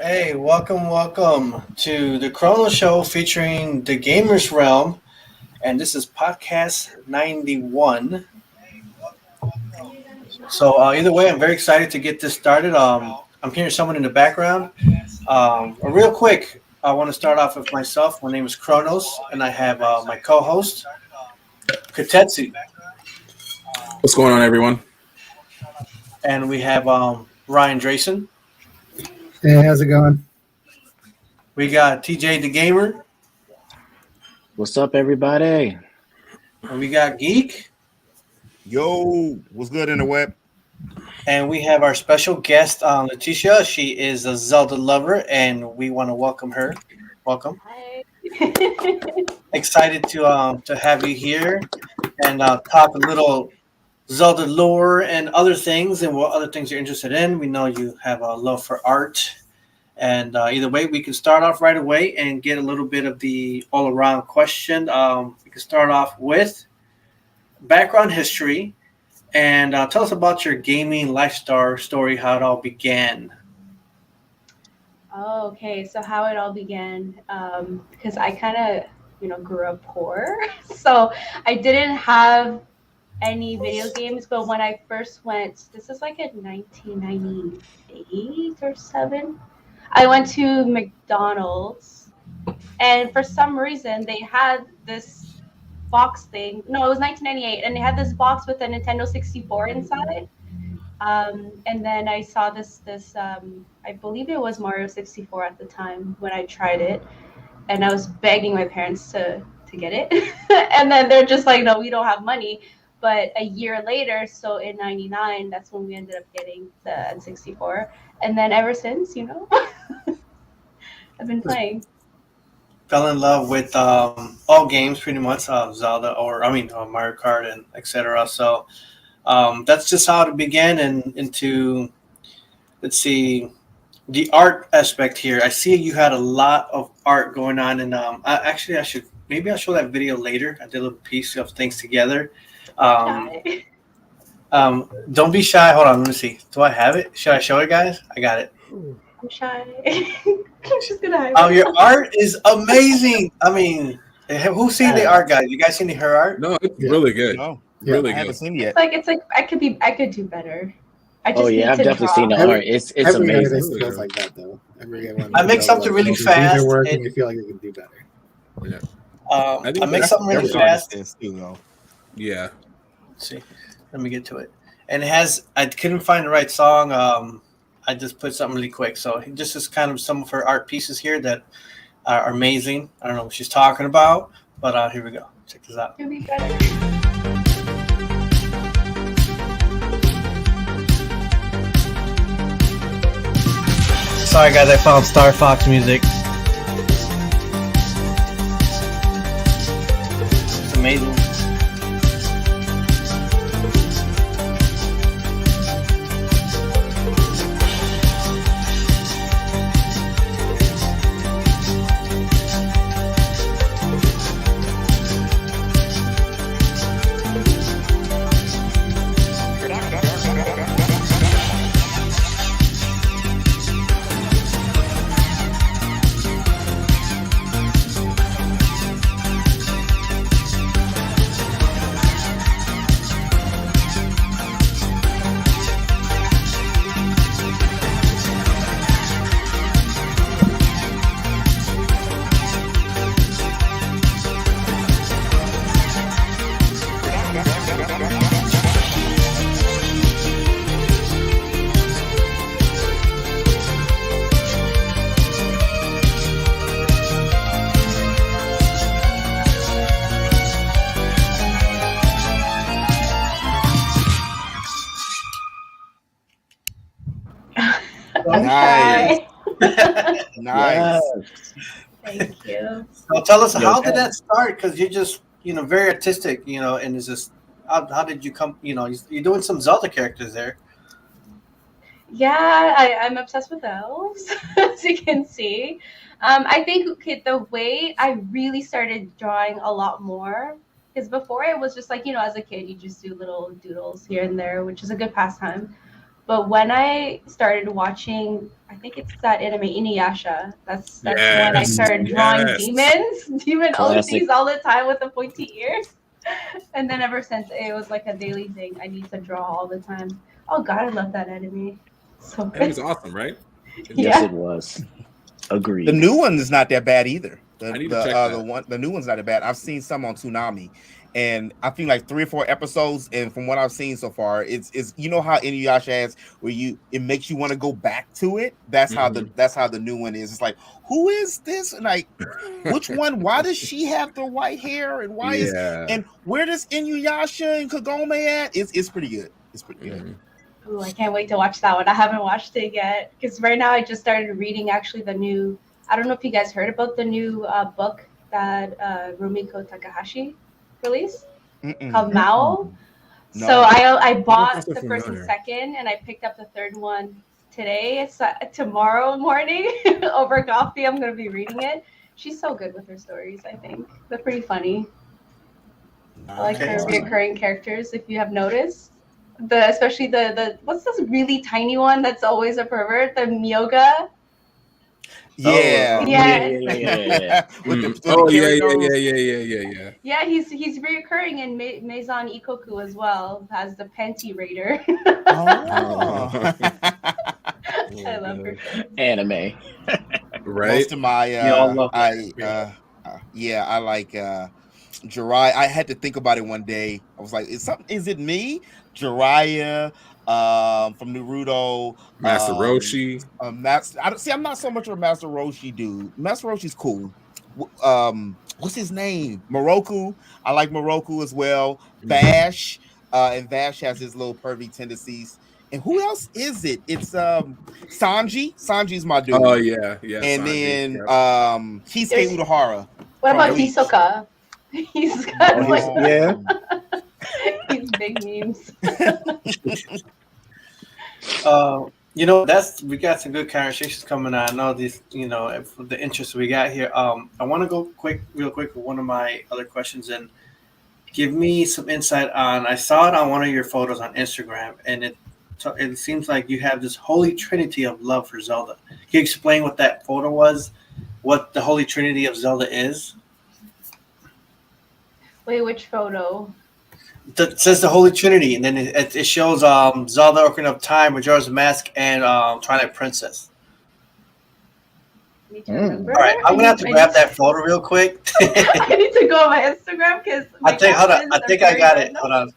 Hey, welcome to the CHRONOZ Show featuring the Gamers Realm, and this is podcast 91. So, either way, I'm very excited to get this started. I'm hearing someone in the background. Real quick, I want to start off with myself. My name is CHRONOZ, and I have my co-host KOTETSU, What's going on, everyone? and we have Ryan DRAYSON. Hey, how's it going? We got TJ the Gamer, What's up, everybody? and we got GEAK. Yo, what's good in the web? And we have our special guest, LAETITIA. She is a Zelda lover, and we want to welcome her. Welcome. Hi. Excited to have you here and talk a little Zelda lore and other things and what other things you're interested in. We know you have a love for art. And either way, we can start off right away and get a little bit of the all-around question. We can start off with background history. And tell us about your gaming lifestyle story, how it all began. Oh, okay. So how it all began, because I kind of, grew up poor. So I didn't have any video games. But when I first went, this is like in 1998 or 7, I went to McDonald's. And for some reason, they had this box thing. No, it was 1998. And they had this box with a Nintendo 64 inside. And then I saw this I believe it was Mario 64 at the time when I tried it, and I was begging my parents to get it. And then they're just like, no, we don't have money. But a year later, so in 99, that's when we ended up getting the N64. And then ever since, I've been playing. Fell in love with all games pretty much, Zelda Mario Kart and etc. So that's just how it began and into, let's see, the art aspect here. I see you had a lot of art going on, and I should maybe I'll show that video later. I did a little piece of things together. Don't be shy. Hold on, let me see. Do I have it? Should I show it, guys? I got it. I'm shy. I'm just gonna hide. Your art is amazing. I mean, who's seen the art, guys? You guys seen her art? No, it's really good. No, Really I good. haven't seen it yet. It's like I could do better. I just Oh yeah, need I've to definitely draw. seen the art. It's Every amazing. artist feels like that, though. I make something really fast, Your work and- and you feel like you can do better. Yeah. I think make that's- something really Every fast. artist is too, though. Yeah. Let's see, let me get to it. And it has. I couldn't find the right song. I just put something really quick. So just is kind of some of her art pieces here that are amazing. I don't know what she's talking about, but here we go. Check this out. It'll be better. Sorry, guys. I found Star Fox music. It's amazing. Nice. Nice. Yes. Thank you. So tell us, Yo, how did that start? Because you're just, very artistic, and it's just, how did you come, you're doing some Zelda characters there. Yeah, I'm obsessed with elves, as you can see. I think the way I really started drawing a lot more, because before it was just like, as a kid, you just do little doodles here and there, which is a good pastime. But when I started watching, I think it's that anime Inuyasha. That's when I Yes, started drawing yes. demon Classic. OCs all the time with the pointy ears. And then ever since, it was like a daily thing. I need to draw all the time. Oh God, I love that anime. So That was good. awesome, right? Yes, Yeah. it was. Agreed. The new one is not that bad either. I need to check that. The new one's not that bad. I've seen some on Toonami, and I think like 3 or 4 episodes. And from what I've seen so far, it's you know how Inuyasha has where it makes you want to go back to it. That's how the new one is. It's like, who is this? And like, which one? Why does she have the white hair? And and where does Inuyasha and Kagome at? It's pretty good. It's pretty good. Ooh, I can't wait to watch that one. I haven't watched it yet because right now I just started reading actually the new. I don't know if you guys heard about the new book that Rumiko Takahashi released called Mao. No. So I bought That's so the first and familiar. second, and I picked up the third one today. It's tomorrow morning over coffee. I'm gonna be reading it. She's so good with her stories. I think they're pretty funny. I like her recurring characters. If you have noticed. Especially the what's this really tiny one that's always a pervert? The Myoga. Yeah. Yeah. Yeah. Yeah, he's reoccurring in Maison Ikoku as well as the Panty Raider. Oh. I love her. Anime. Right. Most of my I like Jiraiya. I had to think about it one day. I was like, is it me? Jiraiya from Naruto. Master Roshi. I'm not so much of a Master Roshi dude. Master Roshi's cool. What's his name? Moroku. I like Moroku as well. Vash. And Vash has his little pervy tendencies. And who else is it? It's Sanji. Sanji's my dude. Oh yeah. And Sanji, then yeah. Kisuke Urahara. What about Bleach. Hisoka? He's got Yeah. he's big memes. We got some good conversations coming on. I know these, the interest we got here. I want to go real quick with one of my other questions and give me some insight on. I saw it on one of your photos on Instagram, and it seems like you have this holy trinity of love for Zelda. Can you explain what that photo was? What the holy trinity of Zelda is? Wait, which photo? It says the Holy Trinity, and then it shows Zelda, Ocarina of Time, Majora's Mask, and Twilight Princess. Need to remember. All right, I'm gonna have to grab that photo real quick. I need to go on my Instagram because I think I got it. Hold on.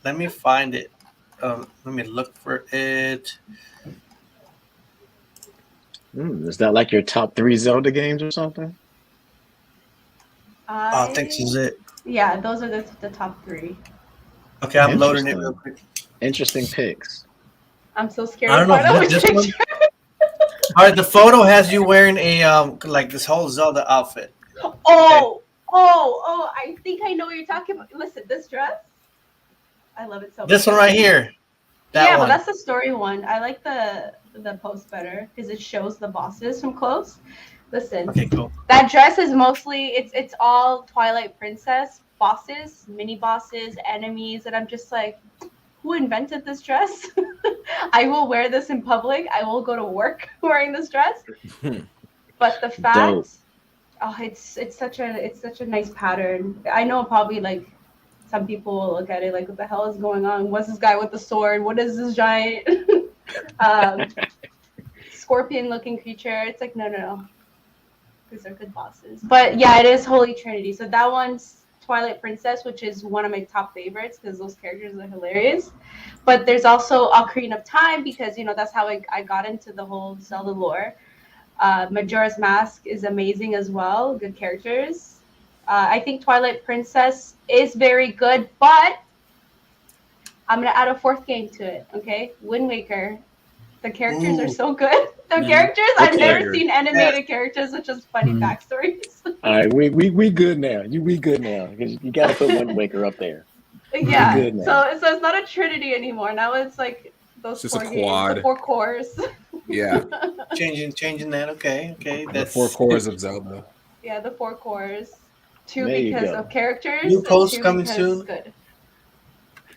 Let me find it. Let me look for it. Is that like your top 3 Zelda games or something? I think this is it. Yeah, those are the top 3. Okay, I'm loading it real quick. Interesting picks. I'm so scared. I don't know. find out This which one? picture. All right, the photo has you wearing a like this whole Zelda outfit. Oh, I think I know what you're talking about. Listen, this dress, I love it so much. This one right here. That But one. that's the story one. I like the post better because it shows the bosses from close. Listen, Okay, cool. that dress is mostly it's all Twilight Princess bosses, mini bosses, enemies, and I'm just like, who invented this dress? I will wear this in public. I will go to work wearing this dress. But the fact, it's such a nice pattern. I know probably like some people will look at it like, what the hell is going on? What's this guy with the sword? What is this giant scorpion-looking creature? It's like no. These are good bosses. But yeah, it is Holy Trinity. So that one's Twilight Princess, which is one of my top favorites because those characters are hilarious. But there's also Ocarina of Time because, that's how I got into the whole Zelda lore. Majora's Mask is amazing as well. Good characters. I think Twilight Princess is very good, but I'm going to add a 4th game to it, okay? Wind Waker. The characters are so good. The characters, I've never seen animated characters with just funny backstories. All right, we good now. We good now because you got to put Wind Waker up there. Yeah. Good now. So it's not a trinity anymore. Now it's like those It's just 4 a games, quad. the 4 cores. Yeah. Changing that. Okay. The That's 4 cores of Zelda. Yeah, the 4 cores. 2 There you because go. of characters. New and post 2 coming because soon.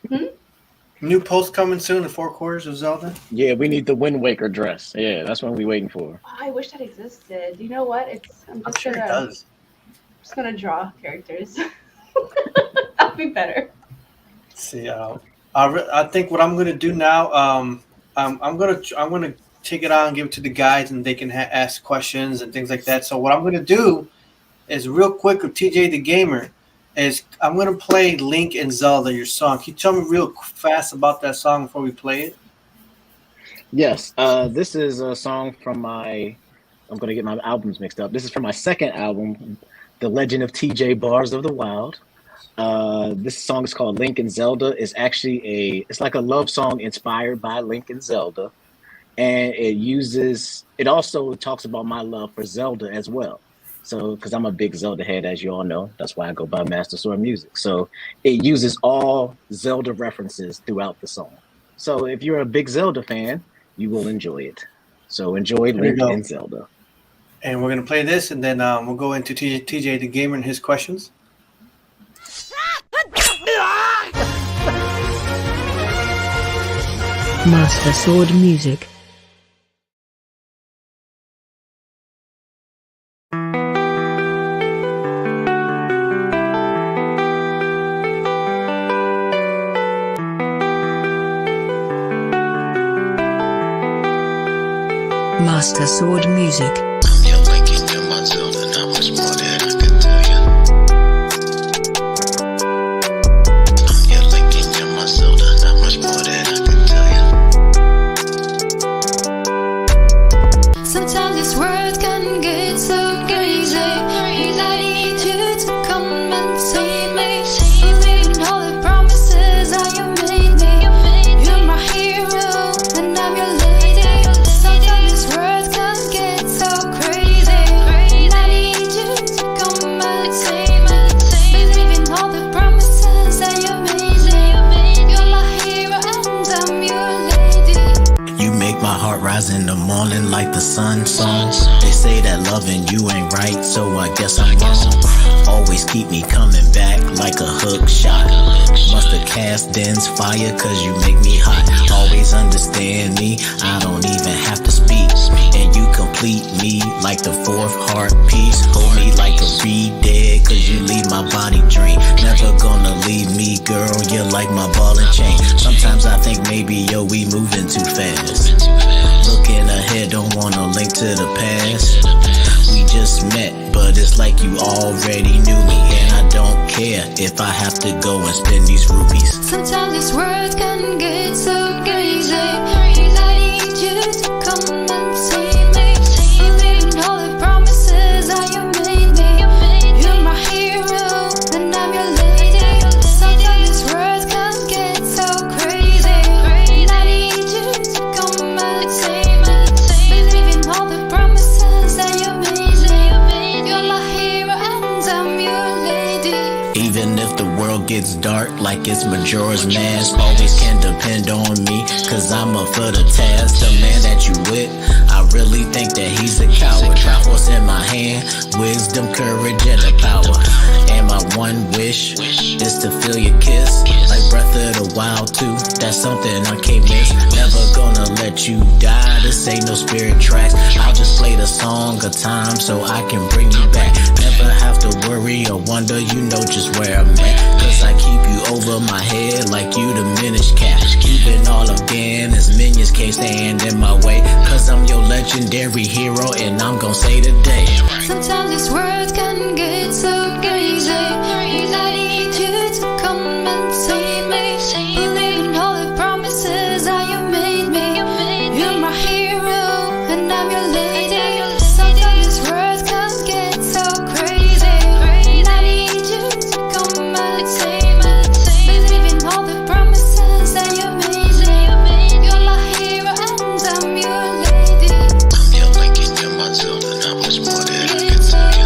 Good. New post coming soon, the 4 quarters of Zelda. Yeah, we need the Wind Waker dress. Yeah, that's what we're waiting for. Oh, I wish that existed. You know what? I'm I'm just sure it gonna does. just gonna draw characters. That'd be better. Let's see, I think what I'm gonna do now, I'm gonna take it on, give it to the guys, and they can ask questions and things like that. So what I'm gonna do is real quick with TJ the Gamer. I'm going to play Link and Zelda, your song. Can you tell me real fast about that song before we play it? Yes, this is a song from my, I'm going to get my albums mixed up. This is from my second album, The Legend of TJ Bars of the Wild. This song is called Link and Zelda. It's actually it's like a love song inspired by Link and Zelda. And it also talks about my love for Zelda as well. So, because I'm a big Zelda head, as you all know, that's why I go by MasterSword Music. So it uses all Zelda references throughout the song. So if you're a big Zelda fan, you will enjoy it. So enjoy Link and Zelda. And we're going to play this, and then we'll go into TJ the Gamer and his questions. MasterSword Music. MasterSword Music. You're linking to my Zelda, not much more that I can tell you. You're linking to my Zelda, not much more that I can tell you. Sometimes this world can get so crazy. I need you to come and save me. Believing all the promises that you made me. You're my hero and I'm your lady. Sometimes this world can get so crazy. I need you to come and save me. Believing all the promises that you made me. You're my hero and I'm your lady. You make my heart rise in the morning like the sun song. They say that loving you ain't right, so I guess I'm wrong. Always keep me coming back like a hook shot. Must've cast dense fire cause you make me hot. Always understand me, I don't even have to speak. And you complete me like the fourth heart piece. Hold me like a dead cause you leave my body drained. Never gonna leave me, girl, you're like my ball and chain. Sometimes I think maybe, we moving too fast. Looking ahead, don't wanna link to the past. We just met, but it's like you already knew me. And I don't care if I have to go and spend these rupees. Sometimes this world can get so crazy. I need you to come and save me. Believing all the promises that you made me. You're my hero and I'm your lady. Sometimes this world can get so crazy. I need you to come and save me. Believing all the promises that you made me. You're my hero and I'm your lady. Even if the world gets dark like it's Majora's Mask, always can depend on me, cause I'm up for the task. The man that you with, I really think that he's a coward. Triforce in my hand, wisdom, courage, and the power. And my one wish is to feel your kiss, like Breath of the Wild 2, that's something I can't miss. Never gonna let you die, this ain't no Spirit tracks. I'll just play the song of time so I can bring you back. Never have to worry or wonder, you know just where I'm at. Cause I keep you over my head like you diminished cat. Keeping all of Ganon's minions can't stand in my way. Cause I'm your legendary hero and I'm gonna say today. Sometimes this world can get so crazy. I need you to come and save me. Believing all the promises that you made me. You're my hero and I'm your lady. Sometimes this world can get so crazy. I need you to come and save me. Believing all the promises that you made me. You're my hero and I'm your lady. You're linking to my Zelda, not much more that I can tell you.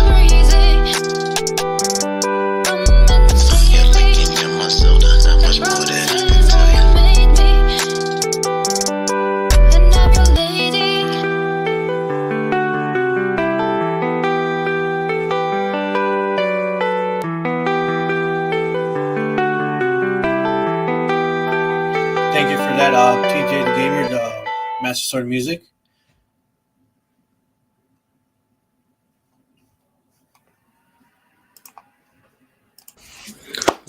Master Sword Music.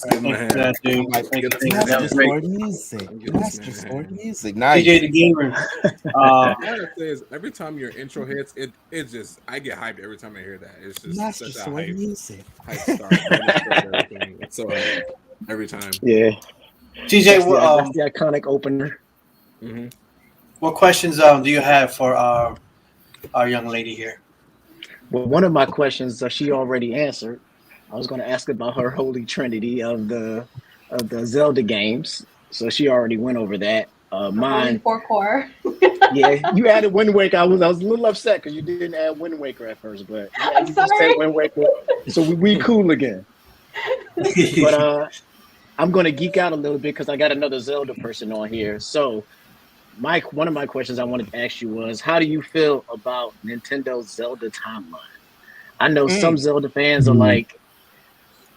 Let's give him a hand. That dude. I'm like, Thank you, Get thank you. this That Master was great. Sword Music. I'm getting this Master man. Sword Music. Nice. DJ the Gamer. All I gotta say is every time your intro hits, it just I get hyped every time I hear that. It's just Master such a Sword hype Music. start. Everything. It's so hype every time. Yeah, TJ, that's the iconic opener. Mm-hmm. what questions do you have for our young lady here? Well, one of my questions she already answered. I was going to ask about her holy trinity of the Zelda games, so she already went over that. Holy Mine, four core. yeah, you added Wind Waker. I was a little upset because you didn't add Wind Waker at first, but yeah, I'm you just said sorry. Wind Waker, so we cool again. But I'm going to geek out a little bit because I got another Zelda person on here. So one of my questions I wanted to ask you was, how do you feel about Nintendo's Zelda timeline? I know some Zelda fans are like,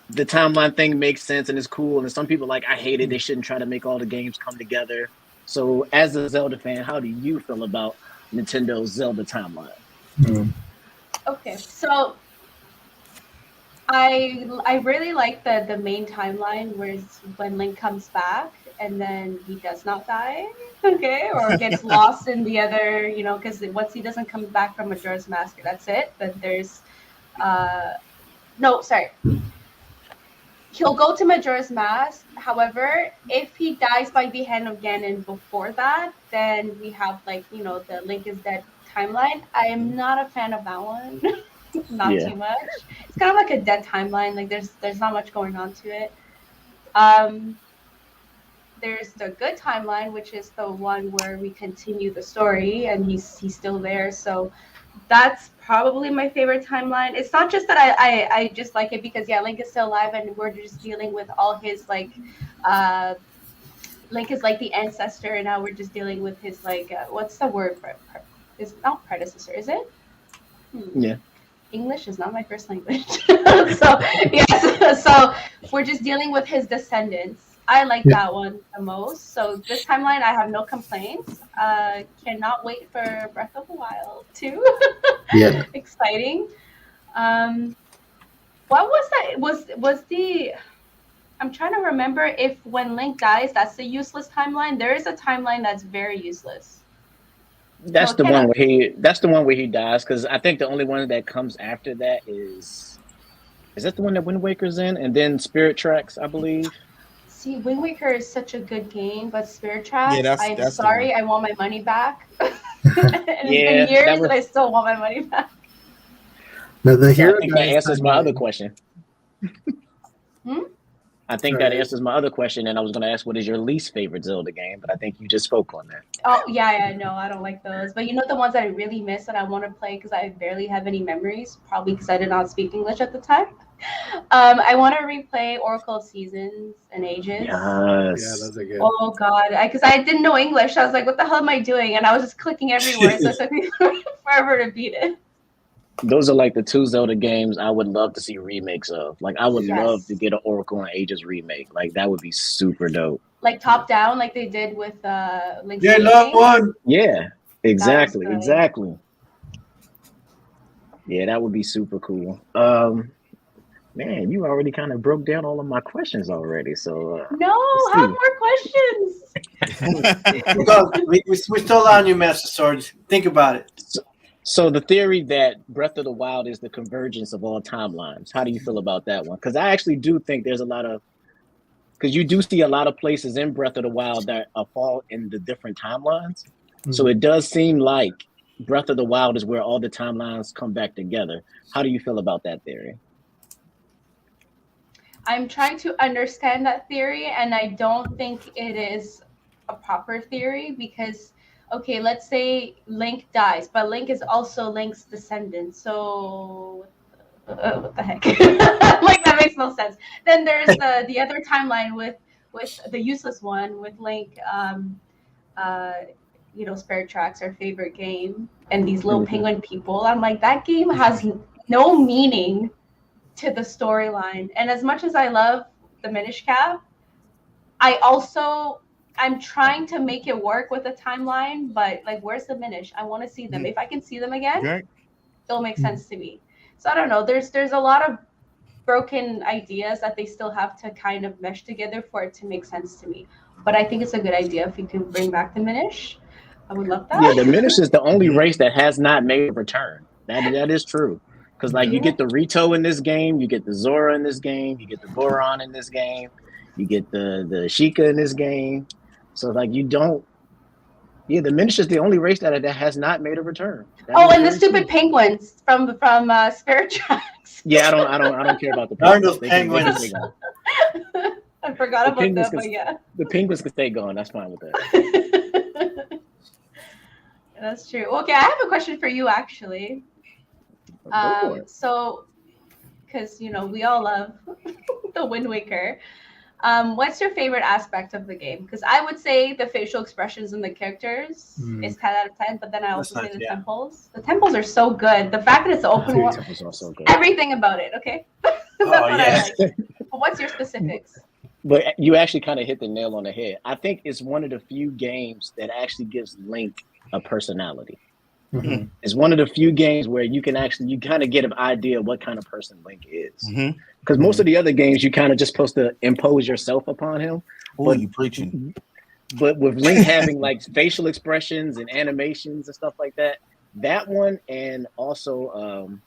the timeline thing makes sense and it's cool, and some people are like, I hate it. They shouldn't try to make all the games come together. So, as a Zelda fan, how do you feel about Nintendo's Zelda timeline? Okay, so I really like the main timeline where it's when Link comes back and then he does not die, okay, or gets lost in the other, because once he doesn't come back from Majora's Mask, that's it. Then there's he'll go to Majora's Mask. However, if he dies by the hand of Ganon before that, then we have the Link is Dead timeline. I am not a fan of that one. Not too much. It's kind of like a dead timeline. Like there's not much going on to it. There's the good timeline, which is the one where we continue the story and he's still there. So that's probably my favorite timeline. It's not just that I just like it because Link is still alive and we're just dealing with all his Link is like the ancestor and now we're just dealing with his what's the word for it's not predecessor, is it? Yeah. English is not my first language. So we're just dealing with his descendants. I like that one the most. So this timeline, I have no complaints. Cannot wait for Breath of the Wild 2. Yeah. Exciting. What was that? Was the? I'm trying to remember if when Link dies, that's the useless timeline. There is a timeline that's very useless. That's the one where he dies, because I think the only one that comes after that is that the one that Wind Waker's in, and then Spirit Tracks, I believe. See, Wind Waker is such a good game, but Spirit Tracks, I'm that's sorry, I want my money back. And it's been years, but I still want my money back. Now the I hero think that answers my other question. I think Sorry. that answers my other question, and I was going to ask, what is your least favorite Zelda game? But I think you just spoke on that. Oh, no, I don't like those. But the ones that I really miss and I want to play because I barely have any memories, probably because I did not speak English at the time. I want to replay Oracle of Seasons and Ages. Yes. Yeah, those are good. Oh, God. Because I didn't know English. I was like, what the hell am I doing? And I was just clicking everywhere. So it took me forever to beat it. Those are like the two Zelda games I would love to see remakes of. Like, I would love to get an Oracle and Ages remake. Like, that would be super dope. Like top down, like they did with Link's Yeah, love one. Yeah, exactly. good. Exactly. Yeah, that would be super cool. Man, you already kind of broke down all of my questions already. So no, have more questions. We're still on you, Master Sword. Think about it. So the theory that Breath of the Wild is the convergence of all timelines, how do you feel about that one? Because I actually do think there's because you do see a lot of places in Breath of the Wild that fall in the different timelines. Mm-hmm. So it does seem like Breath of the Wild is where all the timelines come back together. How do you feel about that theory? I'm trying to understand that theory, and I don't think it is a proper theory because, okay, let's say Link dies, but Link is also Link's descendant. So, what the heck? Like, that makes no sense. Then there's the other timeline with the useless one with Link. Spirit Tracks, our favorite game, and these little penguin people. I'm like, that game has no meaning to the storyline. And as much as I love the Minish Cap, I also I'm trying to make it work with the timeline, but like, where's the Minish? I want to see them. If I can see them again, Okay. it'll make sense to me. So I don't know. There's a lot of broken ideas that they still have to kind of mesh together for it to make sense to me. But I think it's a good idea if you can bring back the Minish. I would love that. Yeah, the Minish is the only race that has not made a return. That is true. Because like you get the Rito in this game, you get the Zora in this game, you get the Goron in this game, you get the Sheikah in this game. So like you don't. Yeah, the Minish is the only race that has not made a return. And the stupid penguins from Spirit Tracks. Yeah, I don't care about the penguins. I forgot about that, but yeah. The penguins can stay gone. That's fine with that. That's true. Okay, I have a question for you actually. So, because we all love the Wind Waker. What's your favorite aspect of the game? Because I would say the facial expressions and the characters is 10 out of 10. But then I also say the temples. The temples are so good. The fact that it's open world, temples are so good. Everything about it. Okay. I like. But what's your specifics? But you actually kind of hit the nail on the head. I think it's one of the few games that actually gives Link a personality. Mm-hmm. It's one of the few games where you kind of get an idea of what kind of person Link is. Because most of the other games, you kind of just supposed to impose yourself upon him. Oh, you preaching. But with Link having like facial expressions and animations and stuff like that, that one and also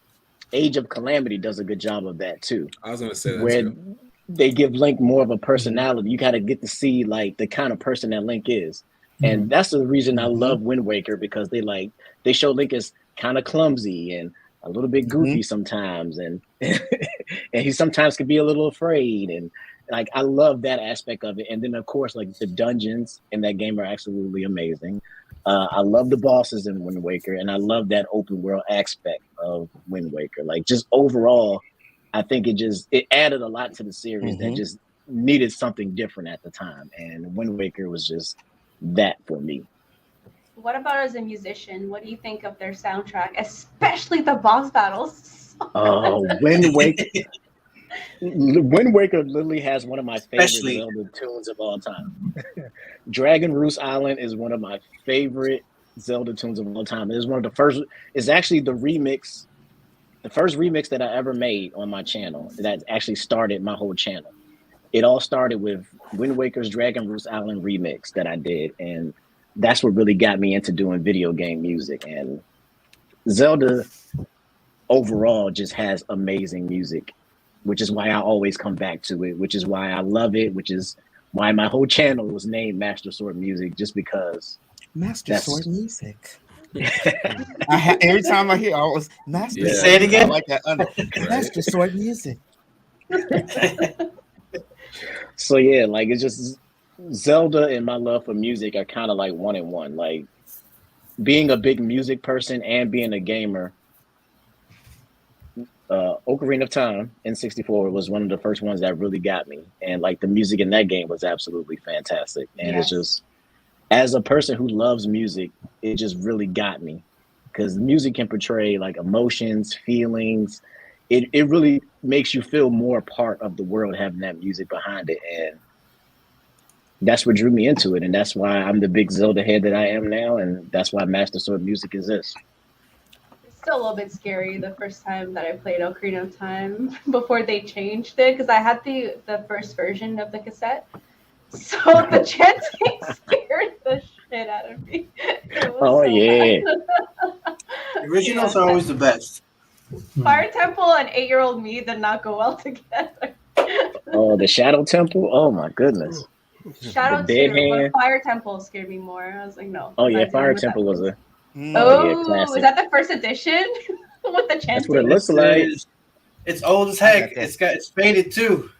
Age of Calamity does a good job of that too. I was going to say that where too. They give Link more of a personality. You got to get to see like the kind of person that Link is. And that's the reason I love Wind Waker, because they show Link as kind of clumsy and a little bit goofy sometimes, and and he sometimes can be a little afraid, and like I love that aspect of it. And then of course like the dungeons in that game are absolutely amazing. I love the bosses in Wind Waker, and I love that open world aspect of Wind Waker. Like just overall, I think it added a lot to the series that just needed something different at the time, and Wind Waker was just that for me. What about as a musician? What do you think of their soundtrack, especially the boss battles? Oh, Wind Waker. Wind Waker literally has one of my favorite Zelda tunes of all time. Dragon Roost Island is one of my favorite Zelda tunes of all time. It is one of the first. It's actually the first remix that I ever made on my channel. That actually started my whole channel. It all started with Wind Waker's Dragon Roost Island remix that I did, and that's what really got me into doing video game music. And Zelda overall just has amazing music, which is why I always come back to it, which is why I love it, which is why my whole channel was named Master Sword Music, just because. Master Sword Music. Every time I hear, I was Master. Say it again. I like that under Master Sword Music. So yeah, like it's just Zelda and my love for music are kind of like one in one. Like being a big music person and being a gamer. Ocarina of Time N64 was one of the first ones that really got me, and like the music in that game was absolutely fantastic. And it's just, as a person who loves music, it just really got me, because music can portray like emotions, feelings. It really makes you feel more part of the world having that music behind it, and that's what drew me into it, and that's why I'm the big Zelda head that I am now, and that's why Master Sword Music exists. It's still a little bit scary the first time that I played Ocarina of Time before they changed it, because I had the first version of the cassette, so the chanting scared the shit out of me. Oh yeah. The originals are always the best. Fire Temple and 8-year-old me did not go well together. Oh, the Shadow Temple? Oh my goodness. Shadow too, but Fire Temple scared me more. I was like, no. Oh yeah, Fire Temple was a is that the first edition? With the chanting? That's what it looks like. It's old as heck. It's faded too.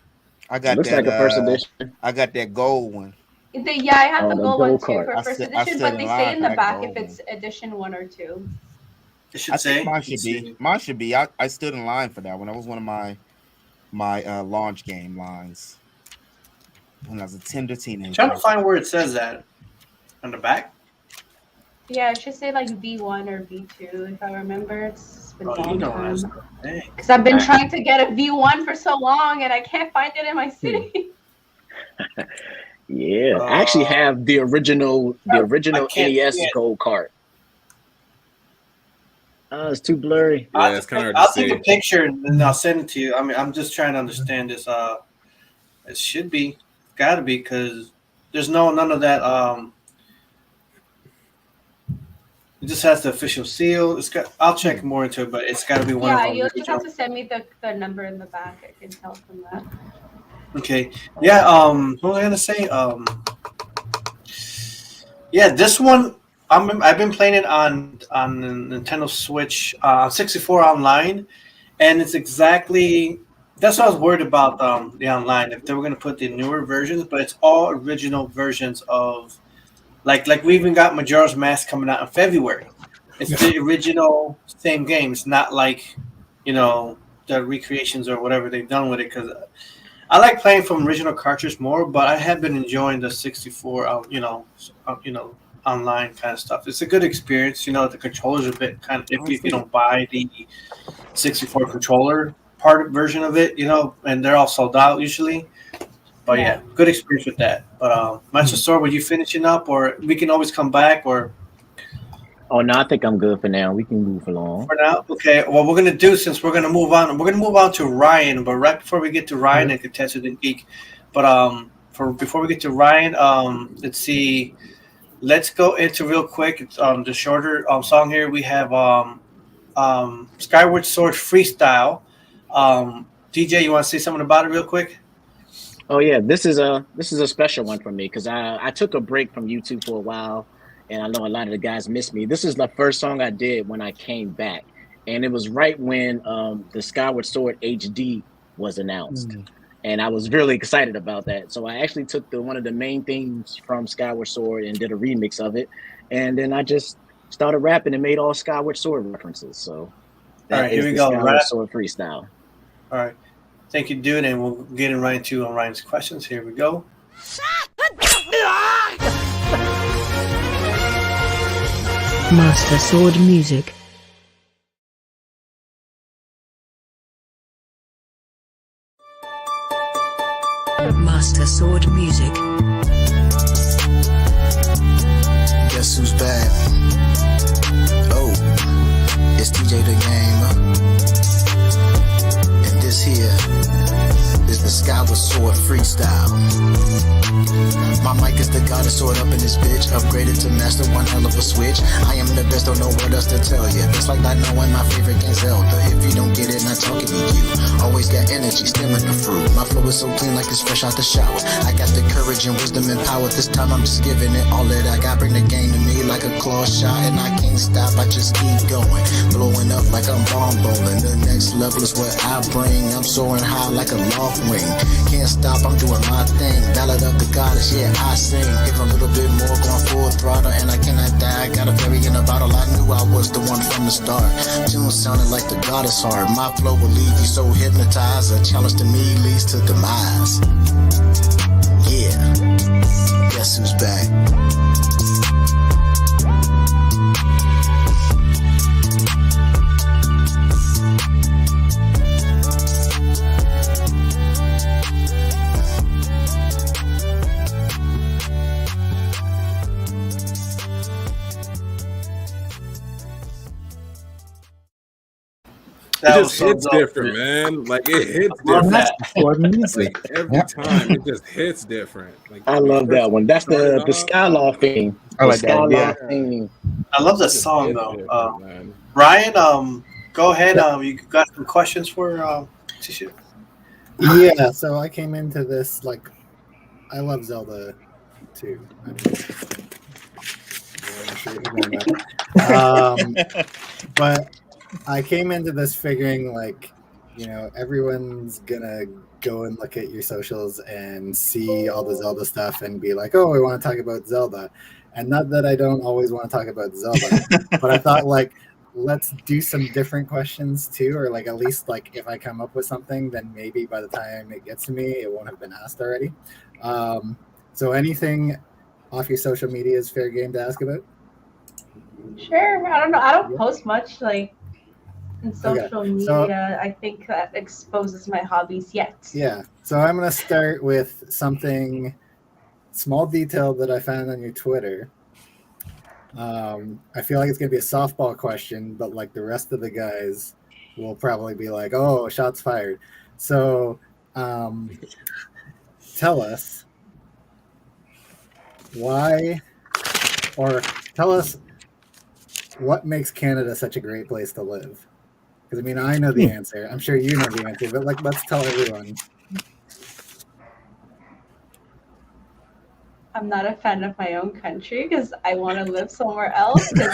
I got looks that, like a first edition. I got that gold one. I have the gold one too card. for first edition, but they say in the back if it's edition 1 or 2. It should say. Mine should be. I stood in line for that one. That was one of my launch game lines when I was a tender teenager. I'm trying to find where it says that on the back. Yeah, it should say like V1 or V2 if I remember. It's been a long time. Because I've been trying to get a V1 for so long and I can't find it in my city. Yeah, I actually have the original can't see NES it. gold card. It's too blurry. Yeah, it's kind of hard I'll to take a see. picture and I'll send it to you. I mean, I'm just trying to understand this. It should be, got to be, because there's none of that. It just has the official seal. It's got. I'll check more into it, but it's got to be one of Yeah, them. you'll just have to send me the number in the back. I can tell from that. Okay. Yeah. What was I gonna say? Yeah, this one. I've been playing it on the Nintendo Switch 64 online, and it's exactly. That's what I was worried about the online, if they were gonna put the newer versions, but it's all original versions of. Like we even got Majora's Mask coming out in February. It's the original same game. It's not like, the recreations or whatever they've done with it. Because I like playing from original cartridge more, but I have been enjoying the 64, online kind of stuff. It's a good experience. The controller's a bit kind of iffy if you don't buy the 64 controller version of it. And they're all sold out usually. But yeah, good experience with that. But Master Sword, were you finishing up, or we can always come back, or? Oh no, I think I'm good for now. We can move along. For now, okay. What we're gonna do, since we're gonna move on to Ryan. But right before we get to Ryan and KOTETSU the GEAK, but before we get to Ryan, let's see. Let's go into real quick. It's the shorter song here. We have Skyward Sword Freestyle. DJ, you want to say something about it real quick? Oh yeah, this is a special one for me because I took a break from YouTube for a while, and I know a lot of the guys miss me. This is the first song I did when I came back, and it was right when the Skyward Sword HD was announced, and I was really excited about that. So I actually took one of the main themes from Skyward Sword and did a remix of it, and then I just started rapping and made all Skyward Sword references. So all right, here we go. Skyward Sword Freestyle. All right. Thank you, dude, and we'll get in right into Ryan's questions. Here we go. Master Sword Music. Master Sword Music. Guess who's back? Oh, it's TJ the Game. And this here is the Skyward Sword Freestyle. My mic is the goddess sword up in this bitch. Upgraded to master, one hell of a switch. I am the best, don't know what else to tell you. That's like not knowing my favorite game Zelda. If you don't get it, not talking to you. Always got energy, stemming the fruit. My flow is so clean like it's fresh out the shower. I got the courage and wisdom and power. This time I'm just giving it all that I got. Bring the game to me like a claw shot, and I can't stop, I just keep going. Blowing up like I'm bomb bowling. The next level is what I bring. I'm soaring high like a loft wing. Can't stop, I'm doing my thing. Ballad of the goddess, yeah, I sing. Give a little bit more, going full throttle, and I cannot die. Got a berry in a bottle, I knew I was the one from the start. Tune sounded like the goddess heart. My flow will leave you so hypnotized. A challenge to me leads to demise. Yeah, guess who's back? It just hits different, man. Like it hits different. Like every time, it just hits different. Like I love that one. That's the Skylaw theme. I like that. Yeah. Theme. I love that song though. Ryan, go ahead. You got some questions for Tishu? Yeah, so I came into this like I love Zelda too. But I came into this figuring like, everyone's gonna go and look at your socials and see all the Zelda stuff and be like, oh, we want to talk about Zelda. And not that I don't always want to talk about Zelda, but I thought like, let's do some different questions too, or like at least like if I come up with something, then maybe by the time it gets to me, it won't have been asked already. So anything off your social media is fair game to ask about? Sure. I don't know. I don't post much like in social media. So, I think that exposes my hobbies yet. Yeah. So I'm going to start with something small detail that I found on your Twitter. I feel like it's gonna be a softball question, but like the rest of the guys will probably be like, "Oh, shots fired." So, tell us why, or tell us what makes Canada such a great place to live. Because I mean, I know the answer. I'm sure you know the answer, but like, let's tell everyone. I'm not a fan of my own country because I want to live somewhere else. But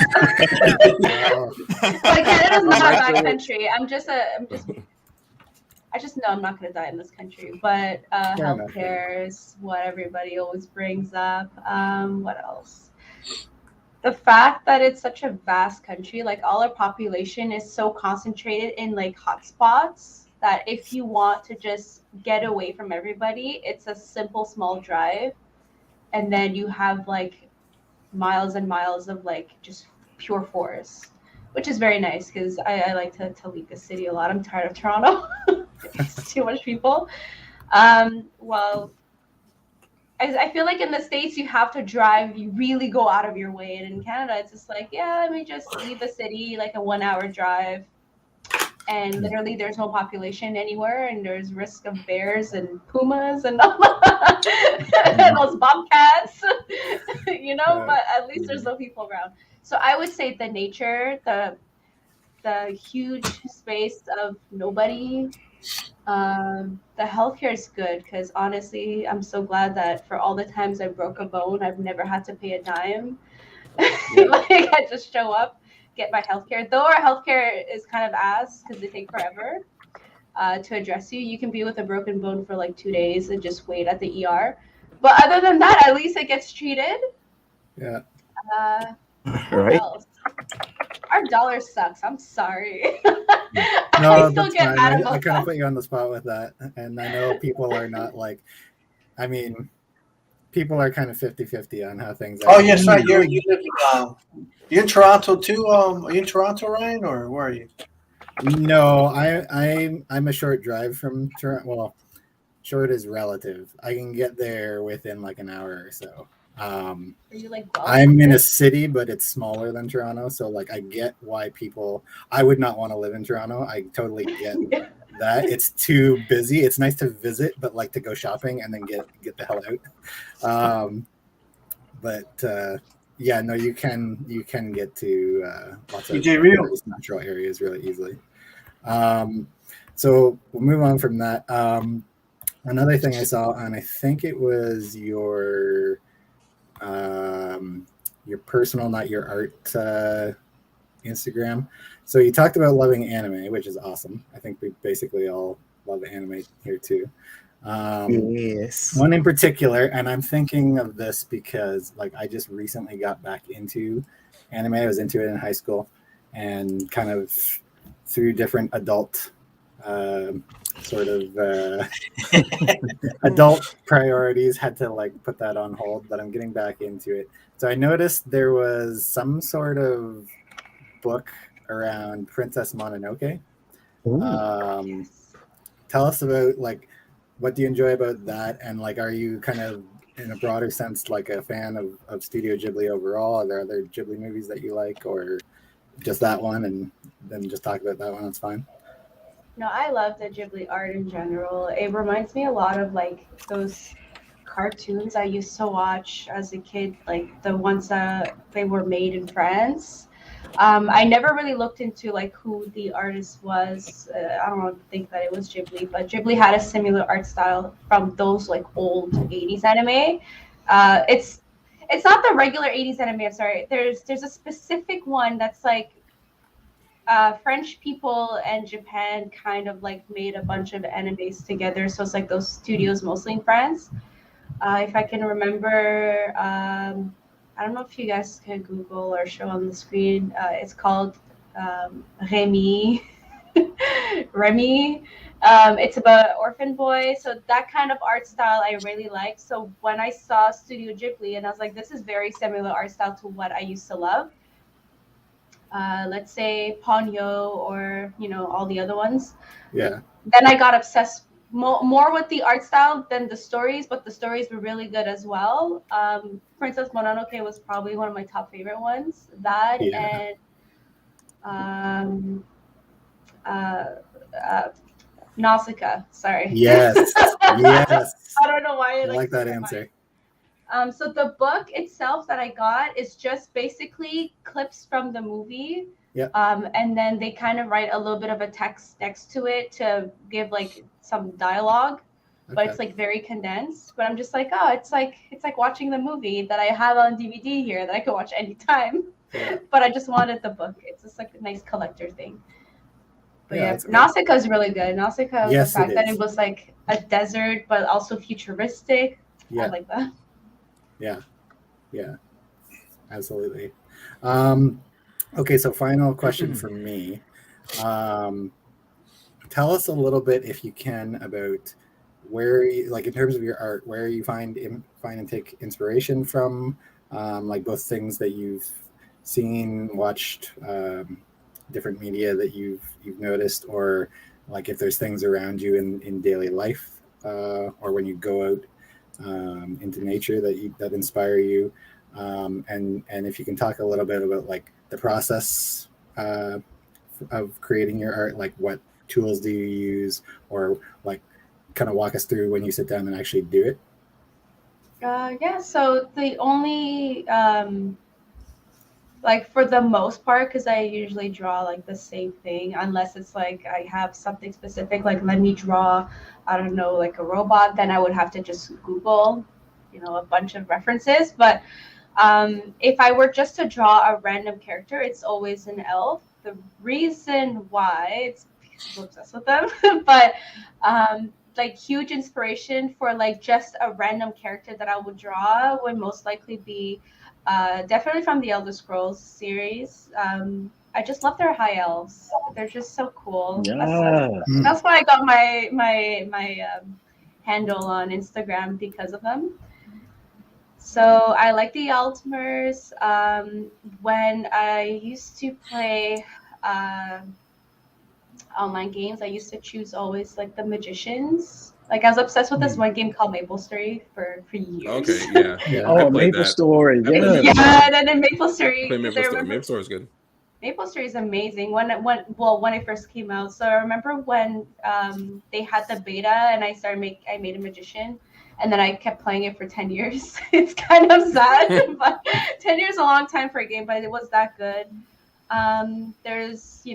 Canada's not a bad country. I just know I'm not going to die in this country. But healthcare is what everybody always brings up. What else? The fact that it's such a vast country, like all our population is so concentrated in like hotspots that if you want to just get away from everybody, it's a simple small drive. And then you have like miles and miles of like just pure forest, which is very nice because I like to leave the city a lot. I'm tired of Toronto. It's too much people. Well, I feel like in the States you have to drive, you really go out of your way. And in Canada, it's just like, yeah, let me just leave the city, like a 1 hour drive. And literally there's no population anywhere, and there's risk of bears and pumas and those bobcats, you know, but at least there's no people around. So I would say the nature, the huge space of nobody, the healthcare is good because honestly, I'm so glad that for all the times I broke a bone, I've never had to pay a dime. Like I just show up, get my healthcare. Though our healthcare is kind of ass because they take forever to address you. You can be with a broken bone for like 2 days and just wait at the ER. But other than that, at least it gets treated. Yeah. Right. Our dollar sucks. I'm sorry. No, that's fine. I kind of put you on the spot with that. And I know people are not like, I mean, people are kind of 50-50 on how things are. Oh, yes, right. You live in, you're in Toronto too? Are you in Toronto, Ryan, or where are you? No, I'm a short drive from Toronto. Well, short is relative. I can get there within like an hour or so. Are you like I'm in a city, but it's smaller than Toronto, so like I get why people. I would not want to live in Toronto. I totally get that. It's too busy. It's nice to visit, but like to go shopping and then get the hell out. Yeah, no, you can get to lots of natural areas really easily. So we'll move on from that. Another thing I saw, and I think it was your personal, not your art Instagram. So you talked about loving anime, which is awesome. I think we basically all love anime here too. Yes. One in particular, and I'm thinking of this because like I just recently got back into anime. I was into it in high school, and kind of through different adult adult priorities had to like put that on hold, but I'm getting back into it. So I noticed there was some sort of book around Princess Mononoke. Tell us about like what do you enjoy about that, and like are you kind of in a broader sense like a fan of Studio Ghibli overall? Are there other Ghibli movies that you like, or just that one, and then just talk about that one? That's fine. No, I love the Ghibli art in general. It reminds me a lot of like those cartoons I used to watch as a kid, like the ones that they were made in France. I never really looked into like who the artist was. I don't think that it was Ghibli, but Ghibli had a similar art style from those like old 80s anime. It's not the regular 80s anime, I'm sorry. There's a specific one that's like French people and Japan kind of like made a bunch of animes together. So it's like those studios mostly in France. If I can remember, I don't know if you guys can Google or show on the screen. It's called Remy. Remy. It's about an orphan boy. So that kind of art style I really like. So when I saw Studio Ghibli, and I was like, this is very similar art style to what I used to love. Let's say Ponyo or, you know, all the other ones. Yeah. Then I got obsessed more with the art style than the stories, but the stories were really good as well. Princess Mononoke was probably one of my top favorite ones. That and Nausicaa. Sorry. Yes. Yes. I don't know why I like that answer. So the book itself that I got is just basically clips from the movie. Yeah. And then they kind of write a little bit of a text next to it to give like some dialogue, but it's like very condensed. But I'm just like, oh, it's like watching the movie that I have on DVD here that I can watch anytime. Yeah. But I just wanted the book. It's just like a nice collector thing. But Yeah, Nausicaa is really good. Nausicaa, Yes, the fact it that is. it was like a desert, but also futuristic. Yeah. I like that. Yeah, absolutely. Okay, so final question for me. Tell us a little bit, if you can, about where you, like in terms of your art, where you find and take inspiration from, like both things that you've seen, watched, different media that you've noticed, or like if there's things around you in daily life, or when you go out into nature that inspire you, and if you can talk a little bit about like the process of creating your art, like what tools do you use, or like kind of walk us through when you sit down and actually do it. So the only like for the most part, because I usually draw like the same thing, unless it's like I have something specific, like let me draw, I don't know, like a robot, then I would have to just Google, a bunch of references. But if I were just to draw a random character, it's always an elf. The reason why, it's because I'm obsessed with them, but like huge inspiration for like just a random character that I would draw would most likely be definitely from the Elder Scrolls series. I just love their high elves. They're just so cool. Yeah. That's why I got my handle on Instagram, because of them. So I like the Altmers. When I used to play online games, I used to choose always like the magicians. Like I was obsessed with this one game called Maple Story for years. Okay, yeah. Oh, Maple Story. Yeah. Yeah, and then Maple Story. Maple Story is good. Maple Story is amazing. When it first came out. So I remember when they had the beta and I made a magician, and then I kept playing it for 10 years. It's kind of sad, but 10 years is a long time for a game, but it was that good. There's,